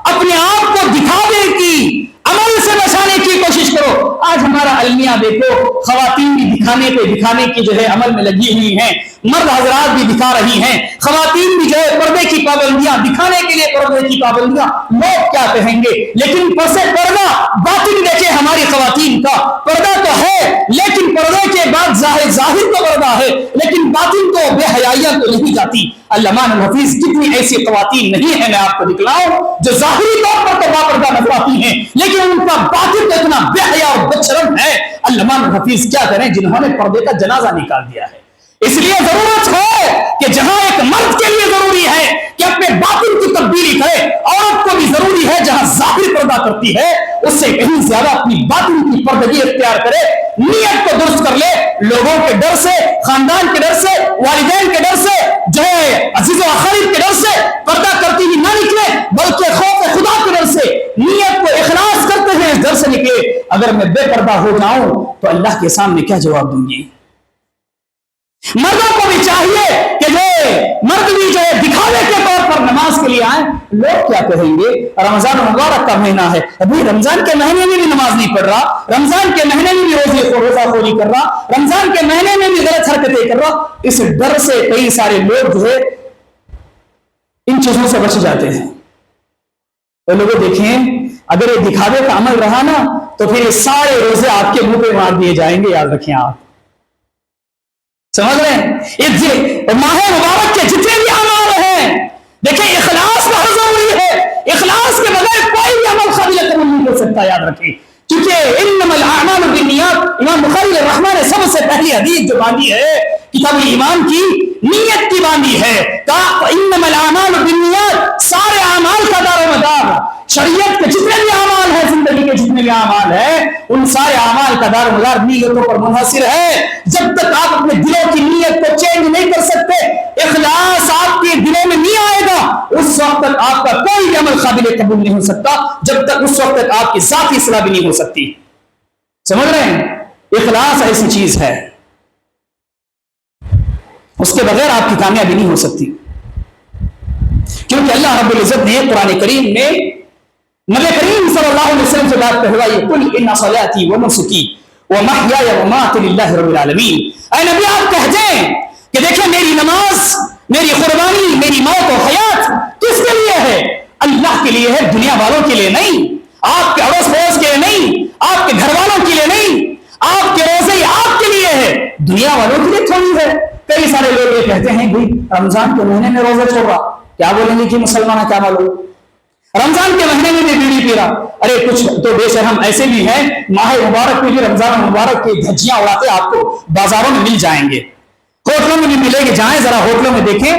اپنے آپ کو دکھاوے کی عمل سے بچانے کی کوشش کرو۔ آج ہمارا المیہ دیکھو، خواتین بھی دکھانے کی جو ہے عمل میں لگی ہوئی ہیں، مرد حضرات بھی دکھا رہی ہیں، خواتین بھی جو ہے پردے کی پابندیاں، دکھانے کے لیے پردے کی پابندیاں، لوگ کیا کہیں گے؟ لیکن پس پردہ باطن دیکھیں ہماری خواتین کا، پردہ تو ہے لیکن پردے کے بعد ظاہر تو پردہ ہے لیکن باطن تو بے حیائیاں تو نہیں جاتی۔ علامہ الحفیظ کتنی ایسی خواتین نہیں ہیں میں آپ کو دکھلاؤں جو ظاہری طور پر تو باپردہ نظر آتی ہیں لیکن ان کا باطن تو اتنا بے حیا اور بدشرم ہے۔ علامہ الحفیظ کیا کریں جنہوں نے پردے کا جنازہ نکال دیا ہے۔ اس لیے ضرورت ہے کہ جہاں ایک مرد کے لیے ضروری ہے کہ اپنے باطن کی تبدیلی کرے، عورت کو بھی ضروری ہے جہاں ظاہر پردہ کرتی ہے اس سے کہیں زیادہ اپنی باطن کی پردگی اختیار کرے، نیت کو درست کر لے، لوگوں کے ڈر سے، خاندان کے ڈر سے، والدین کے ڈر سے، جو ہے عزیز و اقارب کے ڈر سے پردہ کرتی ہوئی نہ نکلے بلکہ خوف خدا کے ڈر سے، نیت کو اخلاص کرتے ہیں اس ڈر سے نکلے۔ اگر میں بے پردہ ہو جاؤں تو اللہ کے سامنے کیا جواب دوں گی؟ مردوں کو بھی چاہیے کہ جو مرد بھی جو ہے دکھاوے کے طور پر نماز کے لیے آئیں، لوگ کیا کہیں گے؟ رمضان مبارک کا مہینہ ہے، ابھی رمضان کے مہینے میں بھی نماز نہیں پڑھ رہا، رمضان کے مہینے میں بھی روزہ خوری کر رہا، رمضان کے مہینے میں بھی غلط حرکتیں کر رہا۔ اس ڈر سے کئی سارے لوگ جو ہے ان چیزوں سے بچ جاتے ہیں۔ تو لوگوں دیکھیں اگر یہ دکھاوے کا عمل رہا نا تو پھر یہ سارے روزے آپ کے منہ پہ مار دیے جائیں گے، یاد رکھیں آپ۔ سمجھ رہے ہیں؟ ماہ مبارک کے جتنے بھی اعمال ہیں دیکھیں اخلاص بہت ضروری ہے، اخلاص کے بغیر کوئی بھی عمل قابل قبول نہیں ہو سکتا، یاد رکھیں۔ کیونکہ انما الاعمال بالنیات، امام بخاری رحمہ نے سب سے پہلی حدیث جو باندھی ہے کتاب الایمان کی، نیت کی باندھی ہے، کہا انما الاعمال بالنیات، سارے اعمال کا دار و مدار، شریعت کے جتنے بھی اعمال ہیں، زندگی کے جتنے بھی اعمال ہیں، ان سارے اعمال کا دار و مدار نیتوں پر منحصر ہے۔ جب تک آپ اپنے دلوں کی نیت کو چینج نہیں کر سکتے، اخلاص آپ کے دلوں میں نہیں آئے گا، اس وقت تک آپ کا کوئی بھی عمل قابل قبول نہیں ہو سکتا، جب تک اس وقت تک آپ کی ذاتی اصلاح بھی نہیں ہو سکتی۔ سمجھ رہے ہیں؟ اخلاص ایسی چیز ہے اس کے بغیر آپ کی کامیابی نہیں ہو سکتی۔ کیونکہ اللہ رب العزت نے قرآن کریم میں نبی کریم صلی اللہ علیہ وسلم سے بات کہوائی، قل ان صلاتی و نسکی و محیای و مماتی للہ رب العالمین، اے نبی آپ کہہ دیں کہ دیکھیں میری نماز، میری قربانی، میری موت و حیات کس کے لیے ہے؟ اللہ کے لیے ہے، دنیا والوں کے لیے نہیں، آپ کے اڑوس پڑوس کے لیے نہیں، آپ کے گھر والوں کے لیے نہیں، آپ کے روزے آپ کے لیے ہے، دنیا والوں کے لیے تھوڑی ہے۔ کئی سارے لوگ یہ کہتے ہیں بھائی رمضان کے مہینے میں روزہ چھوڑ رہا، کیا بولیں گے کہ مسلمان ہے، کیا معلوم، رمضان کے مہینے میں بھی بیڑی پی رہا۔ ارے کچھ تو بے شرم ایسے بھی ہیں، ماہ مبارک میں بھی رمضان مبارک کی دھجیاں اڑاتے آپ کو بازاروں میں مل جائیں گے، ہوٹلوں میں بھی ملے گے، جائیں ذرا ہوٹلوں میں دیکھیں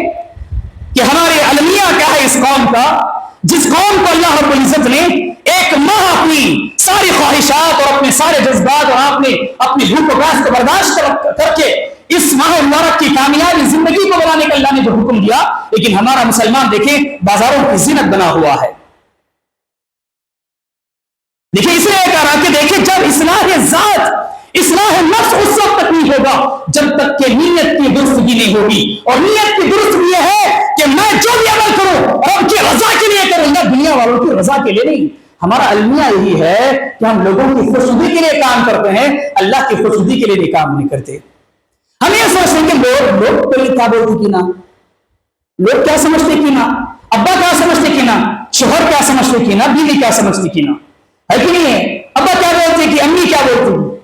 کہ ہمارے المیہ کیا ہے اس قوم کا، جس قوم کو اللہ رب العزت نے ایک ماہ اپنی ساری خواہشات اور اپنے سارے جذبات اور آپ نے اپنی بھوک و پیاس کو برداشت کر کے اس ماہ مبارک کی کامیابی زندگی کو بنانے کا اللہ نے جو حکم دیا، لیکن ہمارا مسلمان دیکھیں بازاروں کی زینت بنا ہوا ہے۔ دیکھیں اس لیے کہا کہ دیکھیں جب اصلاح ذات، اصلاح نفس اس وقت تک نہیں ہوگا جب تک کہ نیت کی درستگی نہیں ہوگی، اور نیت کی درستگی یہ ہے کہ میں جو بھی عمل کروں رب کی رضا کے لیے کروں گا، دنیا والوں کی رضا کے لیے نہیں۔ ہمارا المیہ یہی ہے کہ ہم لوگوں کی خوشنودی کے لیے کام کرتے ہیں، اللہ کی خوشنودی کے لیے بھی کام نہیں کرتے۔ ہم یہ سوچتے ہیں کہ لوگ کیا بولتے کہ نا، لوگ کیا سمجھتے کہ نا، ابا کیا سمجھتے کہ نا، شوہر کیا سمجھتے کہ نا، بیوی کیا سمجھتی کہ نا، ہے کہ نہیں ہے؟ ابا کیا بولتے کہ امی کیا بولتی،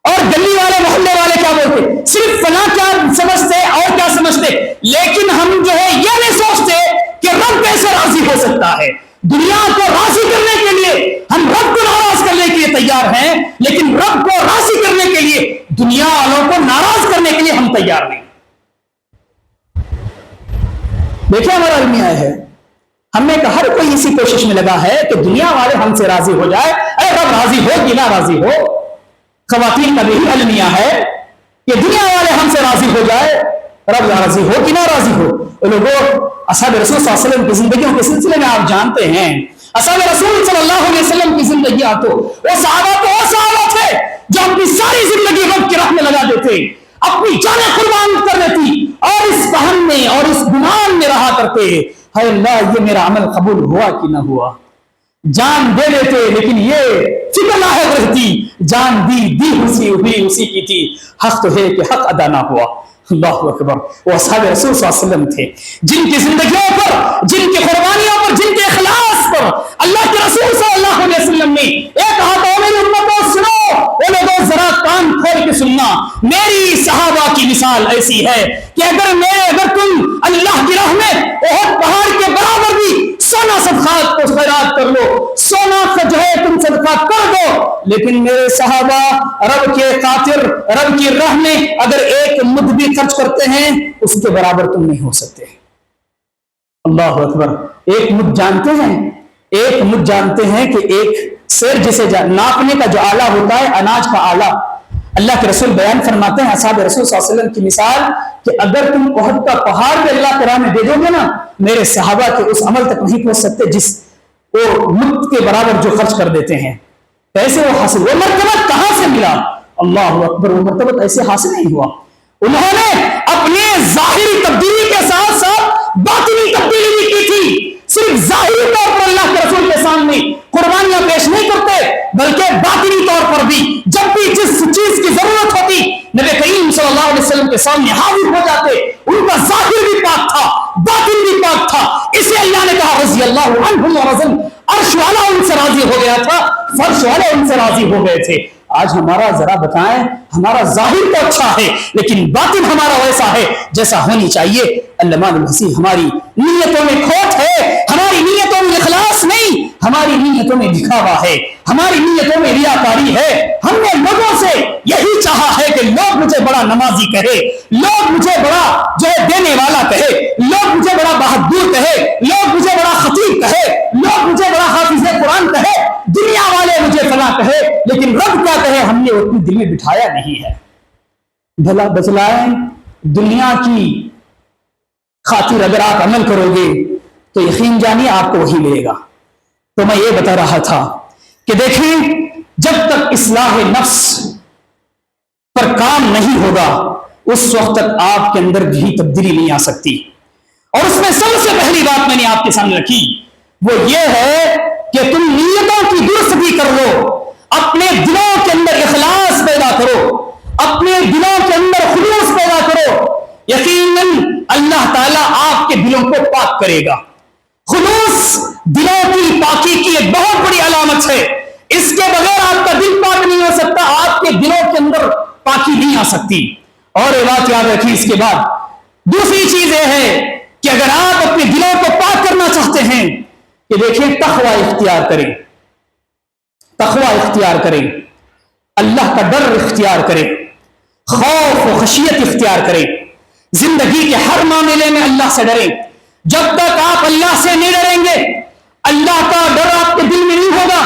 اور گلی والے محلے والے کیا بولتے، صرف فلاں کیا سمجھتے اور کیا سمجھتے، لیکن ہم جو ہے یہ نہیں سوچتے کہ رب کیسے راضی ہو سکتا ہے۔ دنیا کو راضی کرنے کے لیے ہم رب کو ناراض کرنے کے لیے تیار ہیں، لیکن رب کو راضی کرنے کے لیے دنیا والوں کو ناراض کرنے کے لیے ہم تیار نہیں۔ دیکھیں ہمارا المیہ ہے، ہم نے کہا ہر کوئی اسی کوشش میں لگا ہے کہ دنیا والے ہم سے راضی ہو جائے، اے رب راضی ہو کہ نہ راضی ہو۔ خواتین کا بھی المیہ ہے کہ دنیا والے ہم سے راضی ہو جائے، رب راضی ہو کہ نہ راضی ہو۔ لوگوں اصحاب رسول صلی اللہ علیہ وسلم کی زندگیوں کے سلسلے میں آپ جانتے ہیں، اصحاب رسول صلی اللہ علیہ وسلم کی زندگیاں تو وہ صحابہ تھے جو اپنی ساری زندگی رب کی راہ میں لگا دیتے، اپنی جانیں قربان کر دیتی اور اس بہن میں اور اس گمان میں رہا کرتے، ہے اللہ یہ میرا عمل قبول ہوا کہ نہ ہوا، جان دے دیتے لیکن یہ فکر لاحق رہتی، جان دی اسی کی تھی، حق تو ہے کہ حق ادا نہ ہوا۔ اللہ اکبر، وہ اصحاب رسول صلی اللہ علیہ وسلم تھے جن کی زندگیوں پر، جن کی قربانیوں پر، جن کے اخلاص پر اللہ کے رسول صلی اللہ علیہ وسلم نے ایک کہا تو میری امتوں سنو، وہ لوگوں ذرا کان کھول کے سننا، میری صحابہ کی مثال ایسی ہے کہ اگر تم اللہ کی راہ میں احد پہاڑ کے برابر بھی سونا صدقات کو خیرات کر لو، سونا جو ہے تم صدقات کر دو، لیکن میرے صحابہ رب کے خاطر رب کی راہ میں اگر ایک مد بھی خرچ کرتے ہیں اس کے برابر تم نہیں ہو سکتے۔ اللہ اکبر، ایک مد جانتے ہیں، ایک مد جانتے ہیں کہ ایک سیر جسے ناپنے کا جو آلہ ہوتا ہے، اناج کا آلہ، اللہ کے رسول بیان فرماتے ہیں اصحاب رسول صلی اللہ علیہ وسلم کی مثال کہ اگر تم احد کا پہاڑ بھی اللہ کے راہ میں دے دو گے نا، میرے صحابہ کے اس عمل تک نہیں پہنچ سکتے جس وہ مد کے برابر جو خرچ کر دیتے ہیں۔ کیسے وہ حاصل، وہ مرتبہ کہاں سے ملا؟ اللہ اکبر، وہ مرتبہ ایسے حاصل نہیں ہوا، انہوں نے اپنے ظاہری تبدیلی کے ساتھ ساتھ باطنی تبدیلی بھی کی تھی۔ صرف ظاہری طور پر اللہ کے رسول کے سامنے قربانیاں پیش نہیں کرتے، بلکہ باطنی طور پر بھی جب بھی جس چیز کی ضرورت ہوتی نبی کریم صلی اللہ علیہ وسلم کے سامنے حاضر ہو جاتے۔ ان کا ظاہر بھی پاک تھا، باطن بھی پاک تھا، اسے اللہ نے کہا رضی اللہ عنہم ورضوا، عرش والا ان سے راضی ہو گیا تھا، فرش والے ان سے راضی ہو گئے تھے۔ آج ہمارا ذرا بتائیں، ہمارا ظاہر تو اچھا ہے لیکن باطن ہمارا ویسا ہے جیسا ہونی چاہیے؟ علامہ الحسی، ہماری نیتوں میں کھوٹ ہے، ہماری نیتوں میں اخلاص نہیں، ہماری نیتوں میں دکھاوا ہے، ہماری نیتوں میں ریاکاری ہے۔ ہم نے لوگوں سے یہی چاہا ہے کہ لوگ مجھے بڑا نمازی کہے، لوگ مجھے بڑا جو ہے دینے والا کہے، لوگ مجھے بڑا بہادر کہے، لوگ مجھے بڑا خطیب کہے، لوگ مجھے بڑا حافظ قرآن کہے، دنیا والے مجھے فلاں کہے، لیکن رب کیا کہے ہم نے اپنے دل میں بٹھایا نہیں ہے۔ بھلا بچلائیں، دنیا کی خاطر اگر آپ عمل کرو گے تو یقین جانیے آپ کو وہی ملے گا۔ تو میں یہ بتا رہا تھا کہ دیکھیں جب تک اصلاح نفس پر کام نہیں ہوگا اس وقت تک آپ کے اندر بھی تبدیلی نہیں آ سکتی۔ اور اس میں سب سے پہلی بات میں نے آپ کے سامنے رکھی وہ یہ ہے کہ تم نیتوں کی درستگی کر لو، اپنے دلوں کے اندر اخلاص پیدا کرو، اپنے دلوں کے اندر خلوص پیدا کرو، یقیناً اللہ تعالیٰ آپ کے دلوں کو پاک کرے گا۔ خلوص دلوں کی پاکی کی ایک بہت بڑی علامت ہے، اس کے بغیر آپ کا دل پاک نہیں ہو سکتا، آپ کے دلوں کے اندر پاکی نہیں آ سکتی۔ اور یہ بات یاد رکھیے، اس کے بعد دوسری چیز یہ ہے کہ اگر آپ اپنے دلوں کو پاک کرنا چاہتے ہیں کہ دیکھیں تقوی اختیار کریں، تقوی اختیار کریں، اللہ کا ڈر اختیار کریں، خوف و خشیت اختیار کریں، زندگی کے ہر معاملے میں اللہ سے ڈریں۔ جب تک آپ اللہ سے نہیں ڈریں گے، اللہ کا ڈر آپ کے دل میں نہیں ہوگا،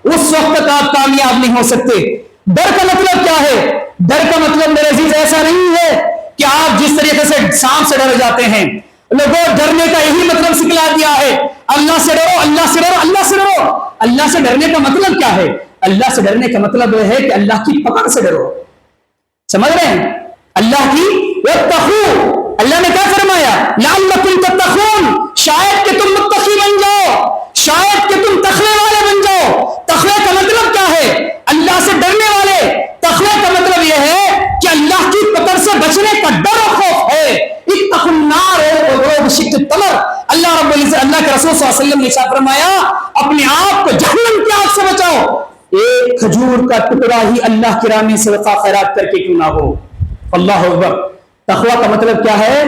اس وقت تک آپ کامیاب نہیں ہو سکتے۔ ڈر کا مطلب کیا ہے؟ ڈر کا مطلب میرے عزیز ایسا نہیں ہے کہ آپ جس طریقے سے سانپ سے ڈر جاتے ہیں، لوگوں ڈرنے کا یہی مطلب سکھلا دیا ہے، اللہ سے ڈرو، اللہ سے ڈرو، اللہ سے ڈرو۔ اللہ سے ڈرنے کا مطلب کیا ہے؟ اللہ سے ڈرنے کا مطلب یہ ہے کہ اللہ کی پکڑ سے ڈرو۔ سمجھ رہے ہیں؟ اللہ کی واتقوا، اللہ نے کیا فرمایا؟ لعلکم تتقون، شاید کہ تم متقی بن جاؤ، شاید کہ تم تقوی والے بن جاؤ۔ تقوی کا مطلب کیا ہے؟ اللہ سے ڈرنے والے۔ تقوی کا مطلب یہ ہے کہ اللہ کی پکڑ سے بچنے کا ڈر و خوف ہے۔ اتقوا النار ولو بشق التمر، اللہ رب العزت، اللہ کے رسول صلی اللہ علیہ وسلم نے ارشاد فرمایا اپنے آپ کو جہنم کی آگ سے بچاؤ، ایک کھجور کا ٹکڑا ہی اللہ کی راہ میں صدقہ خیرات کر کے کیوں نہ ہو۔ اللہ اکبر۔ تقوی کا مطلب کیا ہے؟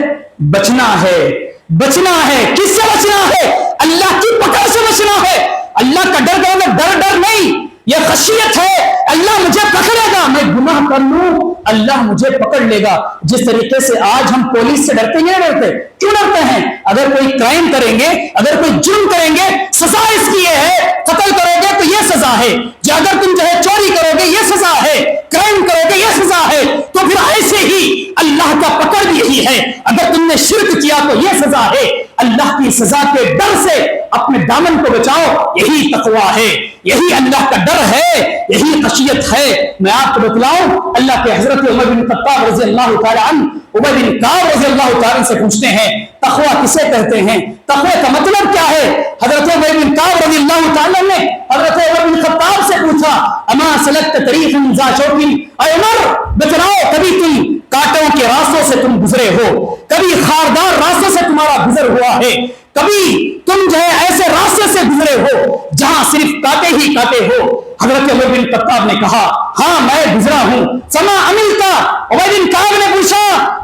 بچنا ہے، بچنا ہے۔ کس سے بچنا ہے؟ اللہ کی پکڑ سے بچنا ہے۔ اللہ کا ڈر کا مطلب ڈر نہیں، یہ خشیت ہے، اللہ مجھے پکڑے گا، میں گناہ کر لوں اللہ مجھے پکڑ لے گا۔ جس طریقے سے آج ہم پولیس سے ڈرتے ہیں، ڈرتے کیوں ڈرتے ہیں؟ اگر کوئی کرائم کریں گے، اگر کوئی جرم کریں گے، سزا اس کی یہ ہے، قتل کرو گے تو یہ سزا ہے، اگر تم جو ہے چوری کرو گے یہ سزا ہے، کرائم کرو گے یہ سزا ہے، تو پھر ایسے ہی اللہ کا پکڑ بھی یہی ہے، اگر تم نے شرک کیا تو یہ سزا ہے۔ اللہ کی سزا کے ڈر سے اپنے دامن کو بچاؤ، یہی تقوی ہے، یہی اللہ کا ڈر ہے، یہی خشیت ہے۔ میں آپ کو بتلاؤں، اللہ کے حضرت عمر بن خطاب رضی اللہ تعالی عنہ، عمر بن کعب رضی اللہ تعالی سے پوچھتے ہیں تقوی کسے کہتے ہیں، تقوی کا مطلب کیا ہے؟ حضرت عمر بن کعب رضی اللہ تعالی نے حضرت عمر بن خطاب سے پوچھا اما سلکت طریقا ذا شوک، اے عمر بتلاؤ کبھی تم کانٹوں کے راستوں سے تم گزرے ہو، کبھی خاردار راستوں سے تمہارا گزر ہوا ہے، کبھی تم جو ہے ایسے راستے سے گزرے ہو جہاں صرف کانٹے ہی کانٹے ہو؟ حضرت عمر بن خطاب نے کہا ہاں میں گزرا ہوں۔ فما عملت، عمر بن کعب نے پوچھا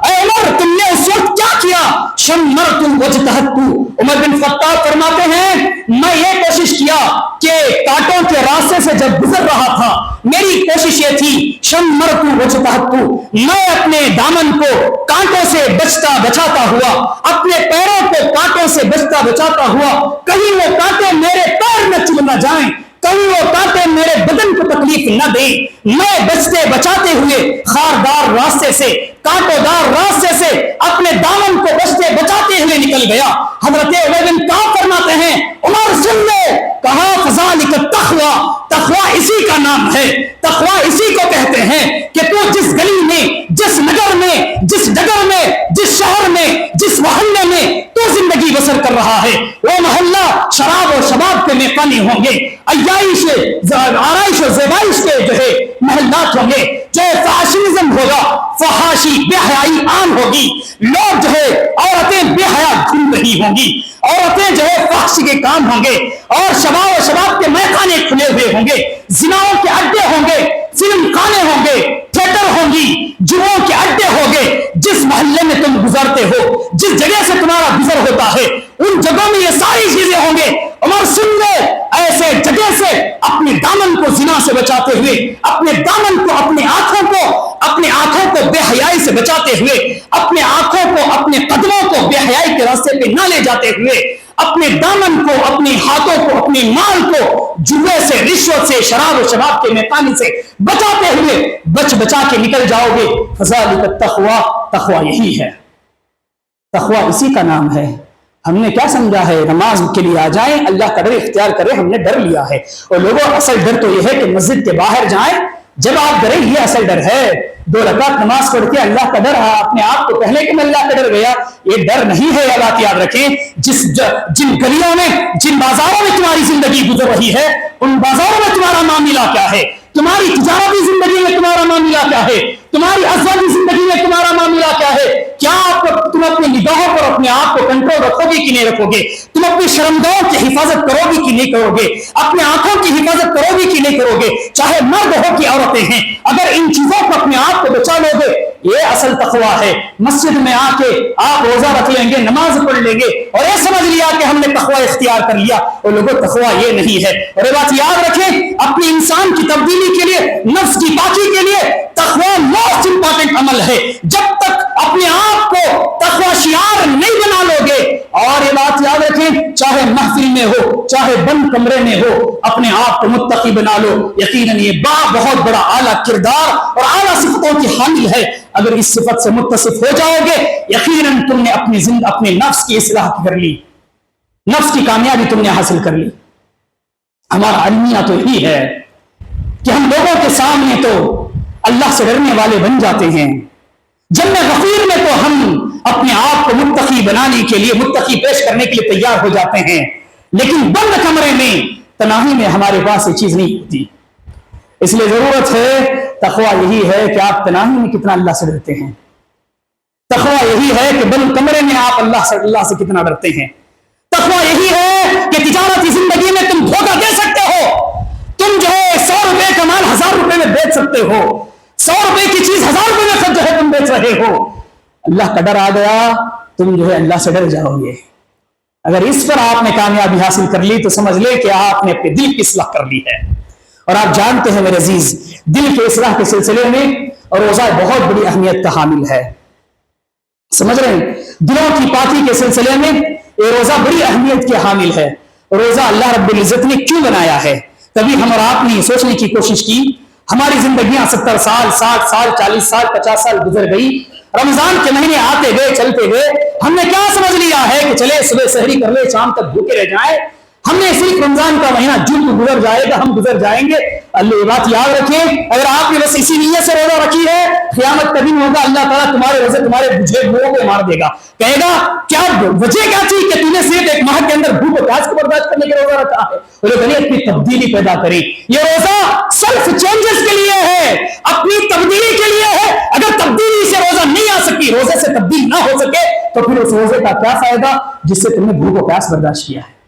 اے عمر تم نے اس وقت کیا کیا؟ شمرت واجتهدت، عمر بن خطاب فرماتے ہیں میں یہ کوشش کیا کہ کانٹوں کے راستے سے جب گزر رہا تھا میری کوشش یہ تھی شمرت واجتهدت، میں اپنے دامن کو کانٹوں سے بچتا بچاتا ہوا، اپنے پیروں کو کانٹوں سے بچتا بچاتا ہوا، کہیں وہ کانٹے میرے پیر میں چل نہ جائیں، کہیں وہ کانٹے میرے بدن کو تکلیف نہ دیں، میں بچتے بچاتے ہوئے خاردار راستے سے، کانٹوں دار راستے سے اپنے دامن کو بچتے بچاتے ہوئے نکل گیا۔ حضرت عمر بن کعب فرماتے ہیں عمر سن لے، کہا فذالک التقوی، تقوی اسی کا نام ہے، تقوی اسی کو کہتے ہیں کہ تو جس گلی میں، جس نگر میں، جس ڈگر میں، جس شہر میں، جس محلے میں تو زندگی بسر کر رہا ہے وہ محلہ شراب و شباب کے میخانے ہوں گے، عیائش آرائش و زیبائش کے جو ہے محلات ہوں گے، جو فحاشیزم ہوگا، فحاشی بے حیائی عام ہوگی، لوگ جو ہے عورتیں بے حیا گھوم رہی ہوں گی، عورتیں جو ہے فحشی کے کام ہوں گے، اور شباب و شباب کے میخانے کھلے ہوئے ہوں گے، زناؤں کے اڈے ہوں گے، فلم خانے ہوں گے، تھیٹر ہوں گی، جوؤں کے اڈے ہوں گے۔ جس محلے میں تم گزرتے ہو، جس جگہ سے تمہارا گزر ہوتا ہے، ان جگہوں میں یہ ساری چیزیں ہوں گے۔ عمر سن لے، ایسے جگہ سے اپنے دامن کو زنا سے بچاتے ہوئے، اپنے دامن کو، اپنے آنکھوں کو بے حیائی سے بچاتے ہوئے، اپنے آنکھوں کو، اپنے قدموں کو بے حیائی کے راستے پہ نہ لے جاتے ہوئے، اپنے دامن کو، اپنے ہاتھوں کو، اپنے مال کو جوے سے، رشوت سے، شراب و شباب کے میخانے سے بچاتے ہوئے بچا کے نکل جاؤ گے۔ فذالک التقوی، تقوی یہی ہے، تقوی اسی کا نام ہے۔ ہم نے کیا سمجھا ہے؟ نماز کے لیے آ جائیں، اللہ کا ڈر اختیار کریں، ہم نے ڈر لیا ہے۔ اور لوگوں اصل ڈر تو یہ ہے کہ مسجد کے باہر جائیں جب آپ ڈرے یہ اصل ڈر ہے. 2 رکعت نماز پڑھ کے اللہ کا ڈر اپنے آپ کو پہلے کہ میں اللہ کا ڈر گیا, یہ ڈر نہیں ہے. یہ بات یاد رکھیں, جن گلیوں میں جن بازاروں میں تمہاری زندگی گزر رہی ہے, ان بازاروں میں تمہارا معاملہ کیا ہے, تمہاری تجارتی زندگی میں تمہارا معاملہ کیا ہے, تمہاری ازواجی زندگی میں تمہارا معاملہ کیا ہے, کیا تم اپنی نگاہوں پر اپنے آپ کو کنٹرول رکھو گے کہ نہیں رکھو گے, تم اپنی شرمگاہوں کی حفاظت کرو گے کہ نہیں کرو گے, اپنے آنکھوں کی حفاظت کرو گے کہ نہیں کرو گے, چاہے مرد ہو کہ عورتیں ہیں, اگر ان چیزوں کو اپنے آپ کو بچا لو گے, یہ اصل تقویٰ ہے. مسجد میں آ کے آپ روزہ رکھ لیں گے, نماز پڑھ لیں گے اور یہ سمجھ لیا کہ ہم نے تقویٰ اختیار کر لیا, اور لوگوں تقویٰ یہ نہیں ہے. اور یہ بات یاد رکھیں, اپنی انسان کی تبدیلی کے لیے, نفس کی پاکی کے لیے تقویٰ موسٹ امپورٹنٹ عمل ہے. جب تک اپنے آپ کو تقویٰ شعار نہیں بنا لو گے, اور یہ بات یاد رکھیں, چاہے محفل میں ہو چاہے بند کمرے میں ہو, اپنے آپ کو متقی بنا لو. یقیناً یہ بہت بڑا اعلیٰ کردار اور اعلیٰ صفتوں کی حامل ہے. اگر اس صفت سے متصف ہو جاؤ گے, یقیناً تم نے اپنے نفس کی اصلاح کر لی, نفس کی کامیابی تم نے حاصل کر لی. ہمارا المیہ تو یہی ہے کہ ہم لوگوں کے سامنے تو اللہ سے ڈرنے والے بن جاتے ہیں, جنت غفیر میں تو ہم اپنے آپ کو متقی بنانے کے لیے, متقی پیش کرنے کے لیے تیار ہو جاتے ہیں, لیکن بند کمرے میں تنہائی میں ہمارے پاس یہ چیز نہیں ہوتی. اس لیے ضرورت ہے, تقویٰ یہی ہے کہ آپ تنہائی میں کتنا اللہ سے ڈرتے ہیں. تقویٰ یہی ہے کہ بند کمرے میں آپ اللہ سے کتنا ڈرتے ہیں. تقویٰ یہی ہے کہ تجارتی زندگی میں تم دھوکہ دے سکتے ہو, تم جو ہے 100 روپے کا مال 1000 روپے میں بیچ سکتے ہو, 100 روپے کی چیز 1000 روپے میں جو ہے تم بیچ رہے ہو. اللہ کا ڈر آ گیا, تم جو ہے اللہ سے ڈر جاؤ گے. اگر اس پر آپ نے کامیابی حاصل کر لی تو سمجھ لے کہ آپ نے اپنے دل کی اصلاح کر لی ہے. اور آپ جانتے ہیں میرے عزیز, دل کے اصلاح کے سلسلے میں اور روزہ بہت بڑی اہمیت کا حامل ہے. سمجھ رہے ہیں, دلوں کی پاکی کے سلسلے میں یہ روزہ بڑی اہمیت کے حامل ہے. روزہ اللہ رب العزت نے کیوں بنایا ہے, کبھی ہم اور آپ نے سوچنے کی کوشش کی. ہماری زندگیاں 70 سال 60 سال 40 سال 50 سال گزر گئی, رمضان کے مہینے آتے گئے چلتے گئے, ہم نے کیا سمجھ لیا ہے کہ چلے صبح سحری کر لے شام تک بھوکے رہ جائیں, ہم نے صرف رمضان کا مہینہ جن گزر جائے گا ہم گزر جائیں گے. اللہ یہ بات یاد رکھیں, اگر آپ نے بس اسی نیت سے روزہ رکھی ہے, قیامت کا دن ہوگا اللہ تعالیٰ تمہارے روزے تمہارے بجھے منہوں پہ مار دے گا, کہے گا کیا وجہ کیا تھی کہ تم نے صرف 1 ماہ کے اندر بھوک و پیاس کو برداشت کرنے کے روزہ رکھا ہے. اپنی تبدیلی پیدا کریں. یہ روزہ سیلف چینجز کے لیے ہے, اپنی تبدیلی کے لیے ہے. اگر تبدیلی سے روزہ نہیں آ سکی, روزے سے تبدیل نہ ہو سکے, تو پھر اس روزے کا کیا فائدہ جس سے تم نے بھوک و پیاس برداشت کیا ہے.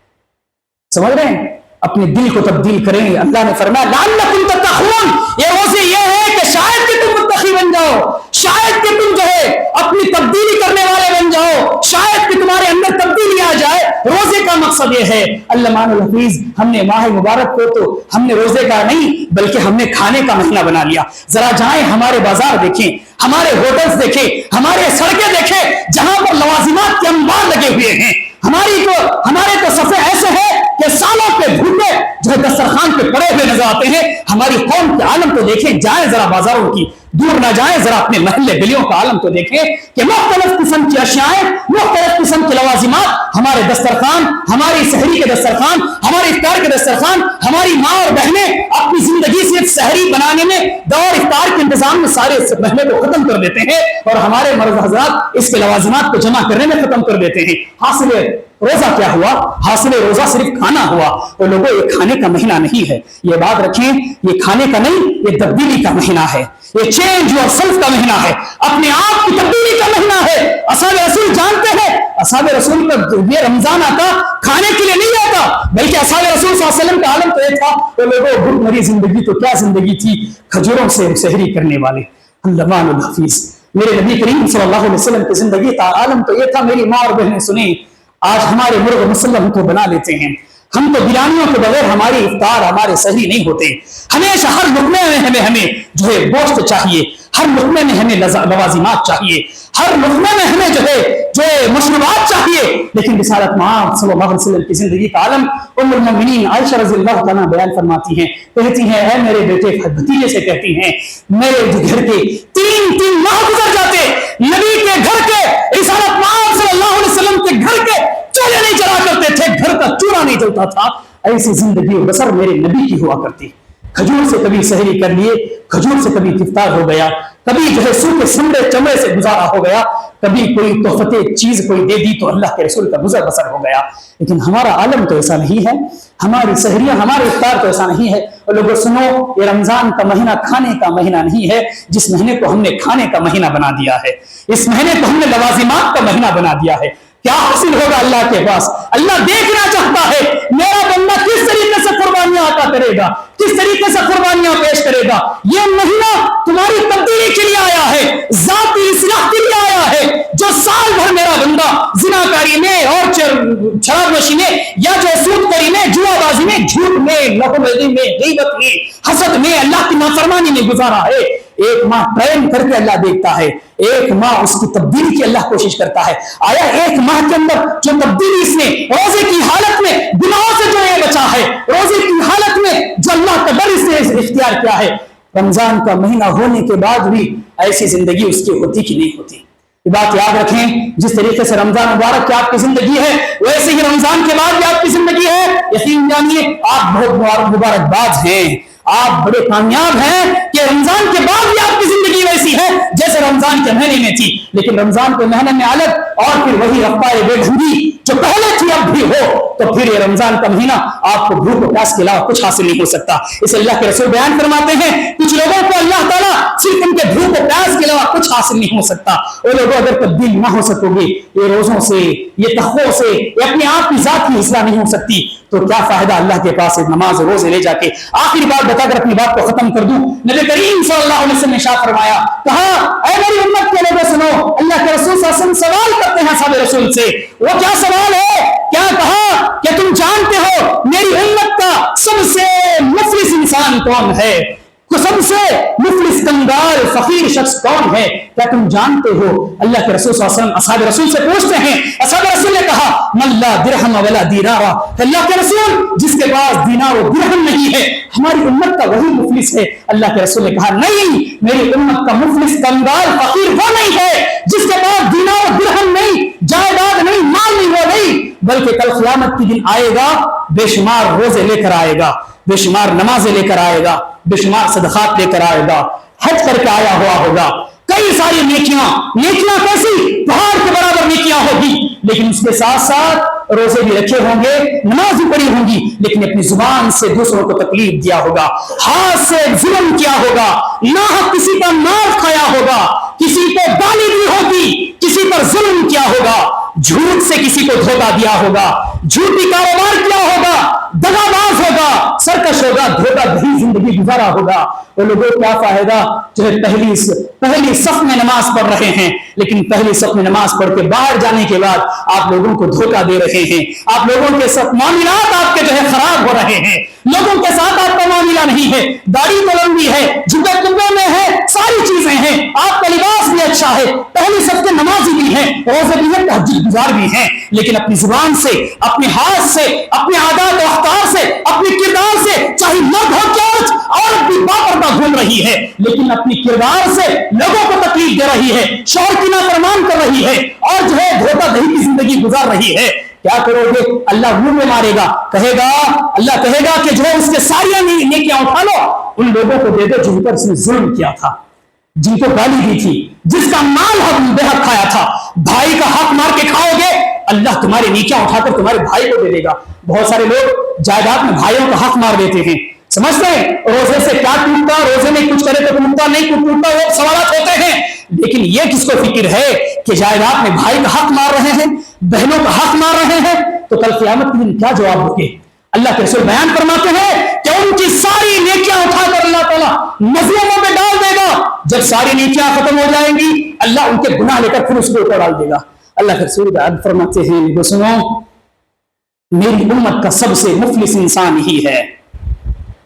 سمجھ رہے ہیں, اپنے دل کو تبدیل کریں. اللہ نے فرمایا لعلکم تتقون, یہ روزے یہ ہے کہ شاید کہ تم متقی بن جاؤ, شاید کہ تم جو ہے اپنی تبدیلی کرنے والے بن جاؤ, شاید کہ تمہارے اندر تبدیلی آ جائے. روزے کا مقصد یہ ہے. علامہ الحفیظ, ہم نے ماہ مبارک کو تو ہم نے روزے کا نہیں بلکہ ہم نے کھانے کا مہینہ بنا لیا. ذرا جائیں ہمارے بازار دیکھیں, ہمارے ہوٹلز دیکھیں, ہمارے سڑکیں دیکھیں, جہاں پر لوازمات کے انبار لگے ہوئے ہیں. ہمارے تو صفحے ایسے ہیں کہ سالوں کے بھوکے جو دسترخوان پہ پڑے ہوئے نظر آتے ہیں. ہماری قوم کے عالم تو دیکھیں, جائیں ذرا بازاروں کی, دور نہ جائیں, ذرا اپنے محلے گلیوں کا عالم تو دیکھیں کہ مختلف قسم کی اشیاء, مختلف قسم کے لوازمات, ہمارے دسترخوان, ہماری سحری کے دسترخوان, ہمارے افطار کے دسترخوان, ہماری ماں اور بہنیں اپنی زندگی صرف سحری بنانے میں, دور افطار کے انتظام میں سارے اس مہینے کو ختم کر دیتے ہیں, اور ہمارے مرد حضرات اس کے لوازمات کو جمع کرنے میں ختم کر دیتے ہیں. حاصل روزہ کیا ہوا؟ حاصل روزہ صرف کھانا ہوا. اور لوگوں, یہ کھانے کا مہینہ نہیں ہے, یہ بات رکھیں, یہ کھانے کا نہیں, یہ تبدیلی کا مہینہ ہے, یہ چینج اور سیلف کا مہینہ ہے, اپنے آپ کی تبدیلی کا مہینہ ہے. اصحاب رسول جانتے ہیں, اصحاب رسول کا یہ رمضان آتا کھانے کے لیے نہیں آتا, بلکہ اصحاب رسول صلی اللہ علیہ وسلم کا عالم تو یہ تھا. تو لوگوں, بھوک مری زندگی تو کیا زندگی تھی, کھجوروں سے سحری کرنے والے. علامہ الحفیظ, میرے نبی کریم صلی اللہ علیہ وسلم کی زندگی کا عالم تو یہ تھا. میری ماں اور بہنیں سنیں, آج ہمارے مرغ مسلم کو بنا لیتے ہیں, ہم تو بریانیوں کے بغیر ہماری افطار ہمارے سحری نہیں ہوتے. ہمیشہ ہر لقمے میں ہمیں جو ہے گوشت چاہیے, ہر لقمے میں ہمیں لوازمات چاہیے, ہر لقمے میں ہمیں جو ہے مشروبات چاہیے. لیکن رسالت مآب صلی اللہ علیہ وسلم کی زندگی کا عالم ام المؤمنین عائشہ رضی اللہ تعالیٰ بیان فرماتی ہیں, کہتی ہیں, اے میرے بیٹے بھتیجے سے کہتی ہیں, میرے گھر کے 3 ماہ گزر جاتے نبی کے گھر کے, رسالت مآب صلی اللہ علیہ وسلم کے گھر کے چولہے نہیں جلا کرتے تھے, گھر کا چولہا نہیں جلتا تھا. ایسی زندگی بسر میرے نبی کی ہوا کرتی.
کھجور سے کبھی سحری کر لیے، کھجور سے کبھی افطار ہو گیا، کبھی جو ہے سوکھے سمڑے چمڑے سے گزارا ہو گیا، کبھی کوئی تحفت چیز کوئی دے دی تو اللہ کے رسول کا گزر بسر ہو گیا. لیکن ہمارا عالم تو ایسا نہیں ہے، ہماری سحریاں ہمارے افطار تو ایسا نہیں ہے. اور لوگوں سنو، یہ رمضان کا مہینہ کھانے کا مہینہ نہیں ہے، جس مہینے کو ہم نے کھانے کا مہینہ بنا دیا ہے، اس مہینے کو ہم نے لوازمات کا مہینہ بنا دیا ہے. کیا حاصل ہوگا اللہ کے پاس؟ اللہ دیکھنا چاہتا ہے میرا بندہ کس طریقے سے قربانیاں عطا کرے گا، کس طریقے سے قربانیاں پیش کرے گا. یہ مہینہ تمہاری تبدیلی کے لیے آیا ہے، ذاتی اصلاح کے لیے آیا ہے. جو سال بھر میرا بندہ زناکاری میں اور شراب نوشی میں یا جو سود کاری میں، جوا بازی میں، جھوٹ میں، لہو میں، غیبت میں، حسد میں، اللہ کی نافرمانی میں گزارا ہے، ایک ماہ ٹرین کر کے اللہ دیکھتا ہے، ایک ماہ اس کی تبدیلی کی اللہ کوشش کرتا ہے. آیا ایک ماہ کے اندر جو تبدیلی اس نے روزے کی حالت میں گناہوں سے جو یہ بچا ہے، روزے کی حالت میں جو اللہ کا ڈر اس نے اختیار کیا ہے، رمضان کا مہینہ ہونے کے بعد بھی ایسی زندگی اس کی ہوتی کہ نہیں ہوتی. یہ بات یاد رکھیں، جس طریقے سے رمضان مبارک کی آپ کی زندگی ہے ویسے ہی رمضان کے بعد بھی آپ کی زندگی ہے. یقین جانیے آپ بہت مبارکباد ہیں، آپ بڑے کامیاب ہیں کہ رمضان کے بعد بھی آپ کی زندگی ویسی ہے جیسے رمضان کے مہینے میں تھی. لیکن رمضان کے مہینے میں الگ اور پھر وہی رفتار بے ڈھنگی جو پہلے تھی اب بھی ہو، تو پھر یہ رمضان کا مہینہ آپ کو بھوک و پیاس کے علاوہ کچھ حاصل نہیں ہو سکتا. اسے اللہ کے رسول بیان فرماتے ہیں کچھ لوگوں کو اللہ تعالیٰ صرف ان کے بھوک و پیاس کے علاوہ کچھ حاصل نہیں ہو سکتا. وہ لوگوں اگر تبدیل نہ ہو سکو گے، یہ روزوں سے، یہ تقویٰ سے، یہ اپنے آپ کی ذات کی اصلاح نہیں ہو سکتی، تو کیا فائدہ اللہ کے پاس نماز روزے لے جا کے. آخری بات بتا کر اپنی بات کو ختم کر دوں. نبی کریم صلی اللہ علیہ وسلم نے ارشاد فرمایا، کہا اے میری امت کے لوگوں سنو. اللہ کے رسول صلی اللہ علیہ وسلم سوال کرتے ہیں صحابہ رسول سے. وہ کیا سوال ہے؟ کیا کہا کہ تم جانتے ہو میری امت کا سب سے مفلس انسان کون ہے؟ سب سے مفلس کنگال فقیر شخص کون ہے؟ کیا تم جانتے ہو؟ اللہ کے رسول صلی اللہ علیہ وسلم اصحاب رسول سے پوچھتے ہیں. اصحاب رسول نے کہا من لا درہم ولا دینار. اللہ کے رسول جس کے پاس دینار و درہم نہیں ہے ہماری امت کا وہی مفلس ہے. اللہ کے رسول نے کہا نہیں، میری امت کا مفلس کنگال فقیر وہ نہیں ہے جس کے پاس دینار و درہم نہیں، جائیداد نہیں، مال نہیں، وہ نہیں، بلکہ کل قیامت کی دن آئے گا بے شمار روزے لے کر آئے گا، بے شمار نمازیں لے کر آئے گا، بے شمار صدقات لے کر آئے گا، حج کر کے آیا ہوا ہوگا، کئی ساری نیکیاں کیسی پہاڑ کے برابر نیکیاں ہوگی، لیکن اس کے ساتھ ساتھ روزے بھی رکھے ہوں گے، نماز بھی پڑھی ہوں گی، لیکن اپنی زبان سے دوسروں کو تکلیف دیا ہوگا، ہاتھ سے ظلم کیا ہوگا، ناحق کسی کا مال کھایا ہوگا، کسی کو گالی دی ہوگی، کسی پر ظلم کیا ہوگا، جھوٹ سے کسی کو دھوکہ دیا ہوگا، جھوٹی کاروبار کیا ہوگا، دغا باز ہوگا، سرکش ہوگا، دھوکہ دہی زندگی گزارا ہوگا. وہ لوگوں کیا فائدہ جو ہے پہلی صف میں نماز پڑھ رہے ہیں، لیکن پہلی صف میں نماز پڑھ کے باہر جانے کے بعد آپ لوگوں کو دھوکہ دے رہے ہیں، آپ لوگوں کے ساتھ معاملات آپ کے جو ہے خراب ہو رہے ہیں، لوگوں کے ساتھ آپ کا معاملہ نہیں ہے، داڑھی تو لمبی ہے، جبے کبے میں ہے، ساری چیزیں ہیں، آپ کا لباس بھی اچھا ہے، پہلی صف کے نمازی بھی ہیں، روزے بھی ہیں، تہجد گزار بھی ہیں، لیکن اپنی زبان سے، اپنے ہاتھ سے، اپنے عادات و اختیار سے، اپنے کردار سے، چاہے مرد ہو کیا عورت بھی باپردہ گھوم رہی ہے، لیکن اپنی کردار سے لوگوں کو تکلیف دے رہی ہے، شوہر کی نافرمان کر رہی ہے، اور جو ہے دھوکہ دہی کی زندگی گزار رہی ہے. کیا کرو گے؟ اللہ منہ میں مارے گا، اللہ کہے گا کہ جو اس کے ساری نیکیاں اٹھا لو، ان لوگوں کو دے دو جن پر اس نے ظلم کیا تھا، جن کو گالی دی تھی، جس کا مال بے حق کھایا تھا. بھائی کا حق مار کے کھاؤ گے، اللہ تمہاری نیکیاں اٹھا کر تمہارے بھائی کو دے دے گا. بہت سارے لوگ جائیداد میں بھائیوں کا حق مار دیتے ہیں، سمجھتے ہیں روزے سے کیا ٹوٹتا، روزے میں کچھ کرے تو ٹوٹتا، نہیں کچھ ٹوٹتا، وہ سوالات ہوتے ہیں. لیکن یہ کس کو فکر ہے کہ جائیداد میں بھائی کا حق مار رہے ہیں، بہنوں کا حق مار رہے ہیں، تو کل قیامت کے دن کیا جواب ہوگے؟ اللہ کے رسول بیان فرماتے ہیں کہ ان کی ساری نیکیاں اٹھا کر اللہ تعالیٰ مظلوموں میں ڈال دے گا. جب ساری نیکیاں ختم ہو جائیں گی، اللہ ان کے گناہ لے کر پھر اس کو اوپر ڈال دے گا. اللہ کے رسول بیان فرماتے ہیں سنو، میری امت کا سب سے مفلس انسان ہی ہے،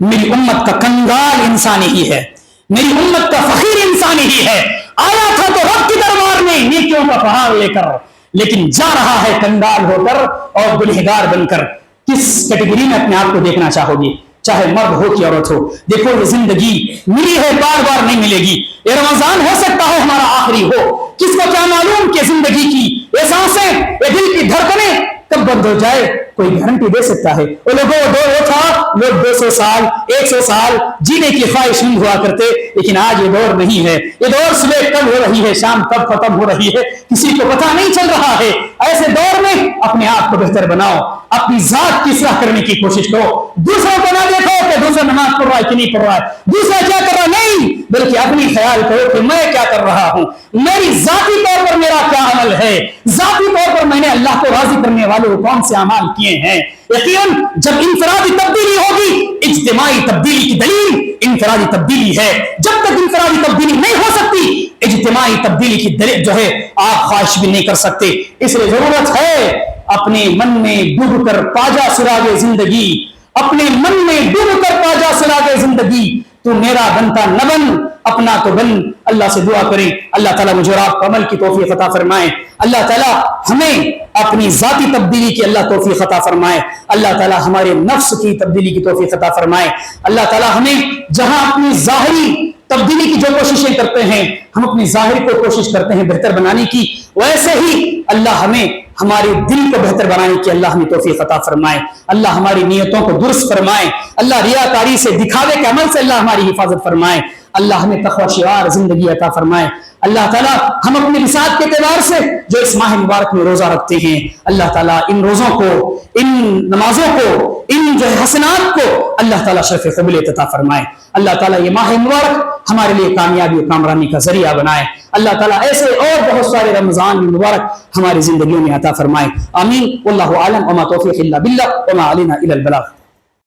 میری امت کا کنگال انسان ہی ہے، میری امت کا فقیر انسان ہی ہے. آیا تھا تو رب کے دربار میں نیکیوں کا پہاڑ لے کر، لیکن جا رہا ہے کنگال ہو کر اور گنہگار بن کر. کس کیٹیگری میں اپنے آپ کو دیکھنا چاہو گے؟ چاہے مرد ہو کہ عورت ہو. دیکھو یہ زندگی ملی ہے، بار بار نہیں ملے گی. یہ رمضان ہو سکتا ہے ہمارا آخری ہو، کس کو کیا معلوم کہ زندگی کی یہ سانسیں، یہ دل کی دھڑکنیں کب بند ہو جائے، کوئی گارنٹی دے سکتا ہے؟ وہ لوگوں وہ تھا لوگ 200 سال 100 سال جینے کی خواہشمند ہوا کرتے، لیکن آج یہ دور نہیں ہے. یہ دور صبح کب ہو رہی ہے، شام کب ختم ہو رہی ہے، کسی کو پتہ نہیں چل رہا ہے. ایسے دور میں اپنے آپ کو بہتر بناؤ، اپنی ذات کی اصلاح کرنے کی کوشش کرو. دوسروں کو نہ دیکھو کہ دوسرا نماز پڑھ رہا ہے کہ نہیں پڑھ رہا ہے، دوسرا کیا کر رہا ہے، نہیں، بلکہ اپنی خیال کرو کہ میں کیا کر رہا ہوں، میری ذاتی طور پر میرا کیا عمل ہے، ذاتی طور پر میں نے اللہ کو راضی کرنے والے کون سے اعمال کیے ہیں. یقیناً جب انفرادی تبدیلی ہوگی، اجتماعی تبدیلی کی دلیل انفرادی تبدیلی ہے. جب تک انفرادی تبدیلی نہیں ہو سکتی، اجتماعی تبدیلی کی دلیل جو ہے آپ خواہش بھی نہیں کر سکتے. اس لیے ضرورت ہے اپنے من میں ڈوب کر پاجا سراغ زندگی، اپنے من میں ڈوب کر پاجا سراغ زندگی. تو میرا بنتا نہ بن، اپنا تو بن. اللہ سے دعا کریں اللہ تعالیٰ مجھے اور آپ کو عمل کی توفیق عطا فرمائے. اللہ تعالیٰ ہمیں اپنی ذاتی تبدیلی کی اللہ توفیق عطا فرمائے. اللہ تعالیٰ ہمارے نفس کی تبدیلی کی توفیق عطا فرمائے. اللہ تعالیٰ ہمیں جہاں اپنی ظاہری تبدیلی کی جو کوششیں کرتے ہیں، ہم اپنی ظاہر کو کوشش کرتے ہیں بہتر بنانے کی، ویسے ہی اللہ ہمیں ہمارے دل کو بہتر بنانے کی اللہ ہمیں توفیق عطا فرمائے. اللہ ہماری نیتوں کو درست فرمائے. اللہ ریاکاری سے، دکھاوے کے عمل سے اللہ ہماری حفاظت فرمائے. اللہ ہمیں تقوی شعار زندگی عطا فرمائے. اللہ تعالیٰ ہم اپنے لسان کے اعتبار سے جو اس ماہ مبارک میں روزہ رکھتے ہیں، اللہ تعالیٰ ان روزوں کو، ان نمازوں کو، ان جو حسنات کو اللہ تعالیٰ شرف قبولیت عطا فرمائے. اللہ تعالیٰ یہ ماہ مبارک ہمارے لیے کامیابی و کامرانی کا ذریعہ بنائے. اللہ تعالیٰ ایسے اور بہت سارے رمضان مبارک ہماری زندگیوں میں عطا فرمائے. آمین. واللہ اعلم وما توفیق الا باللہ وما علینا الا البلاغ.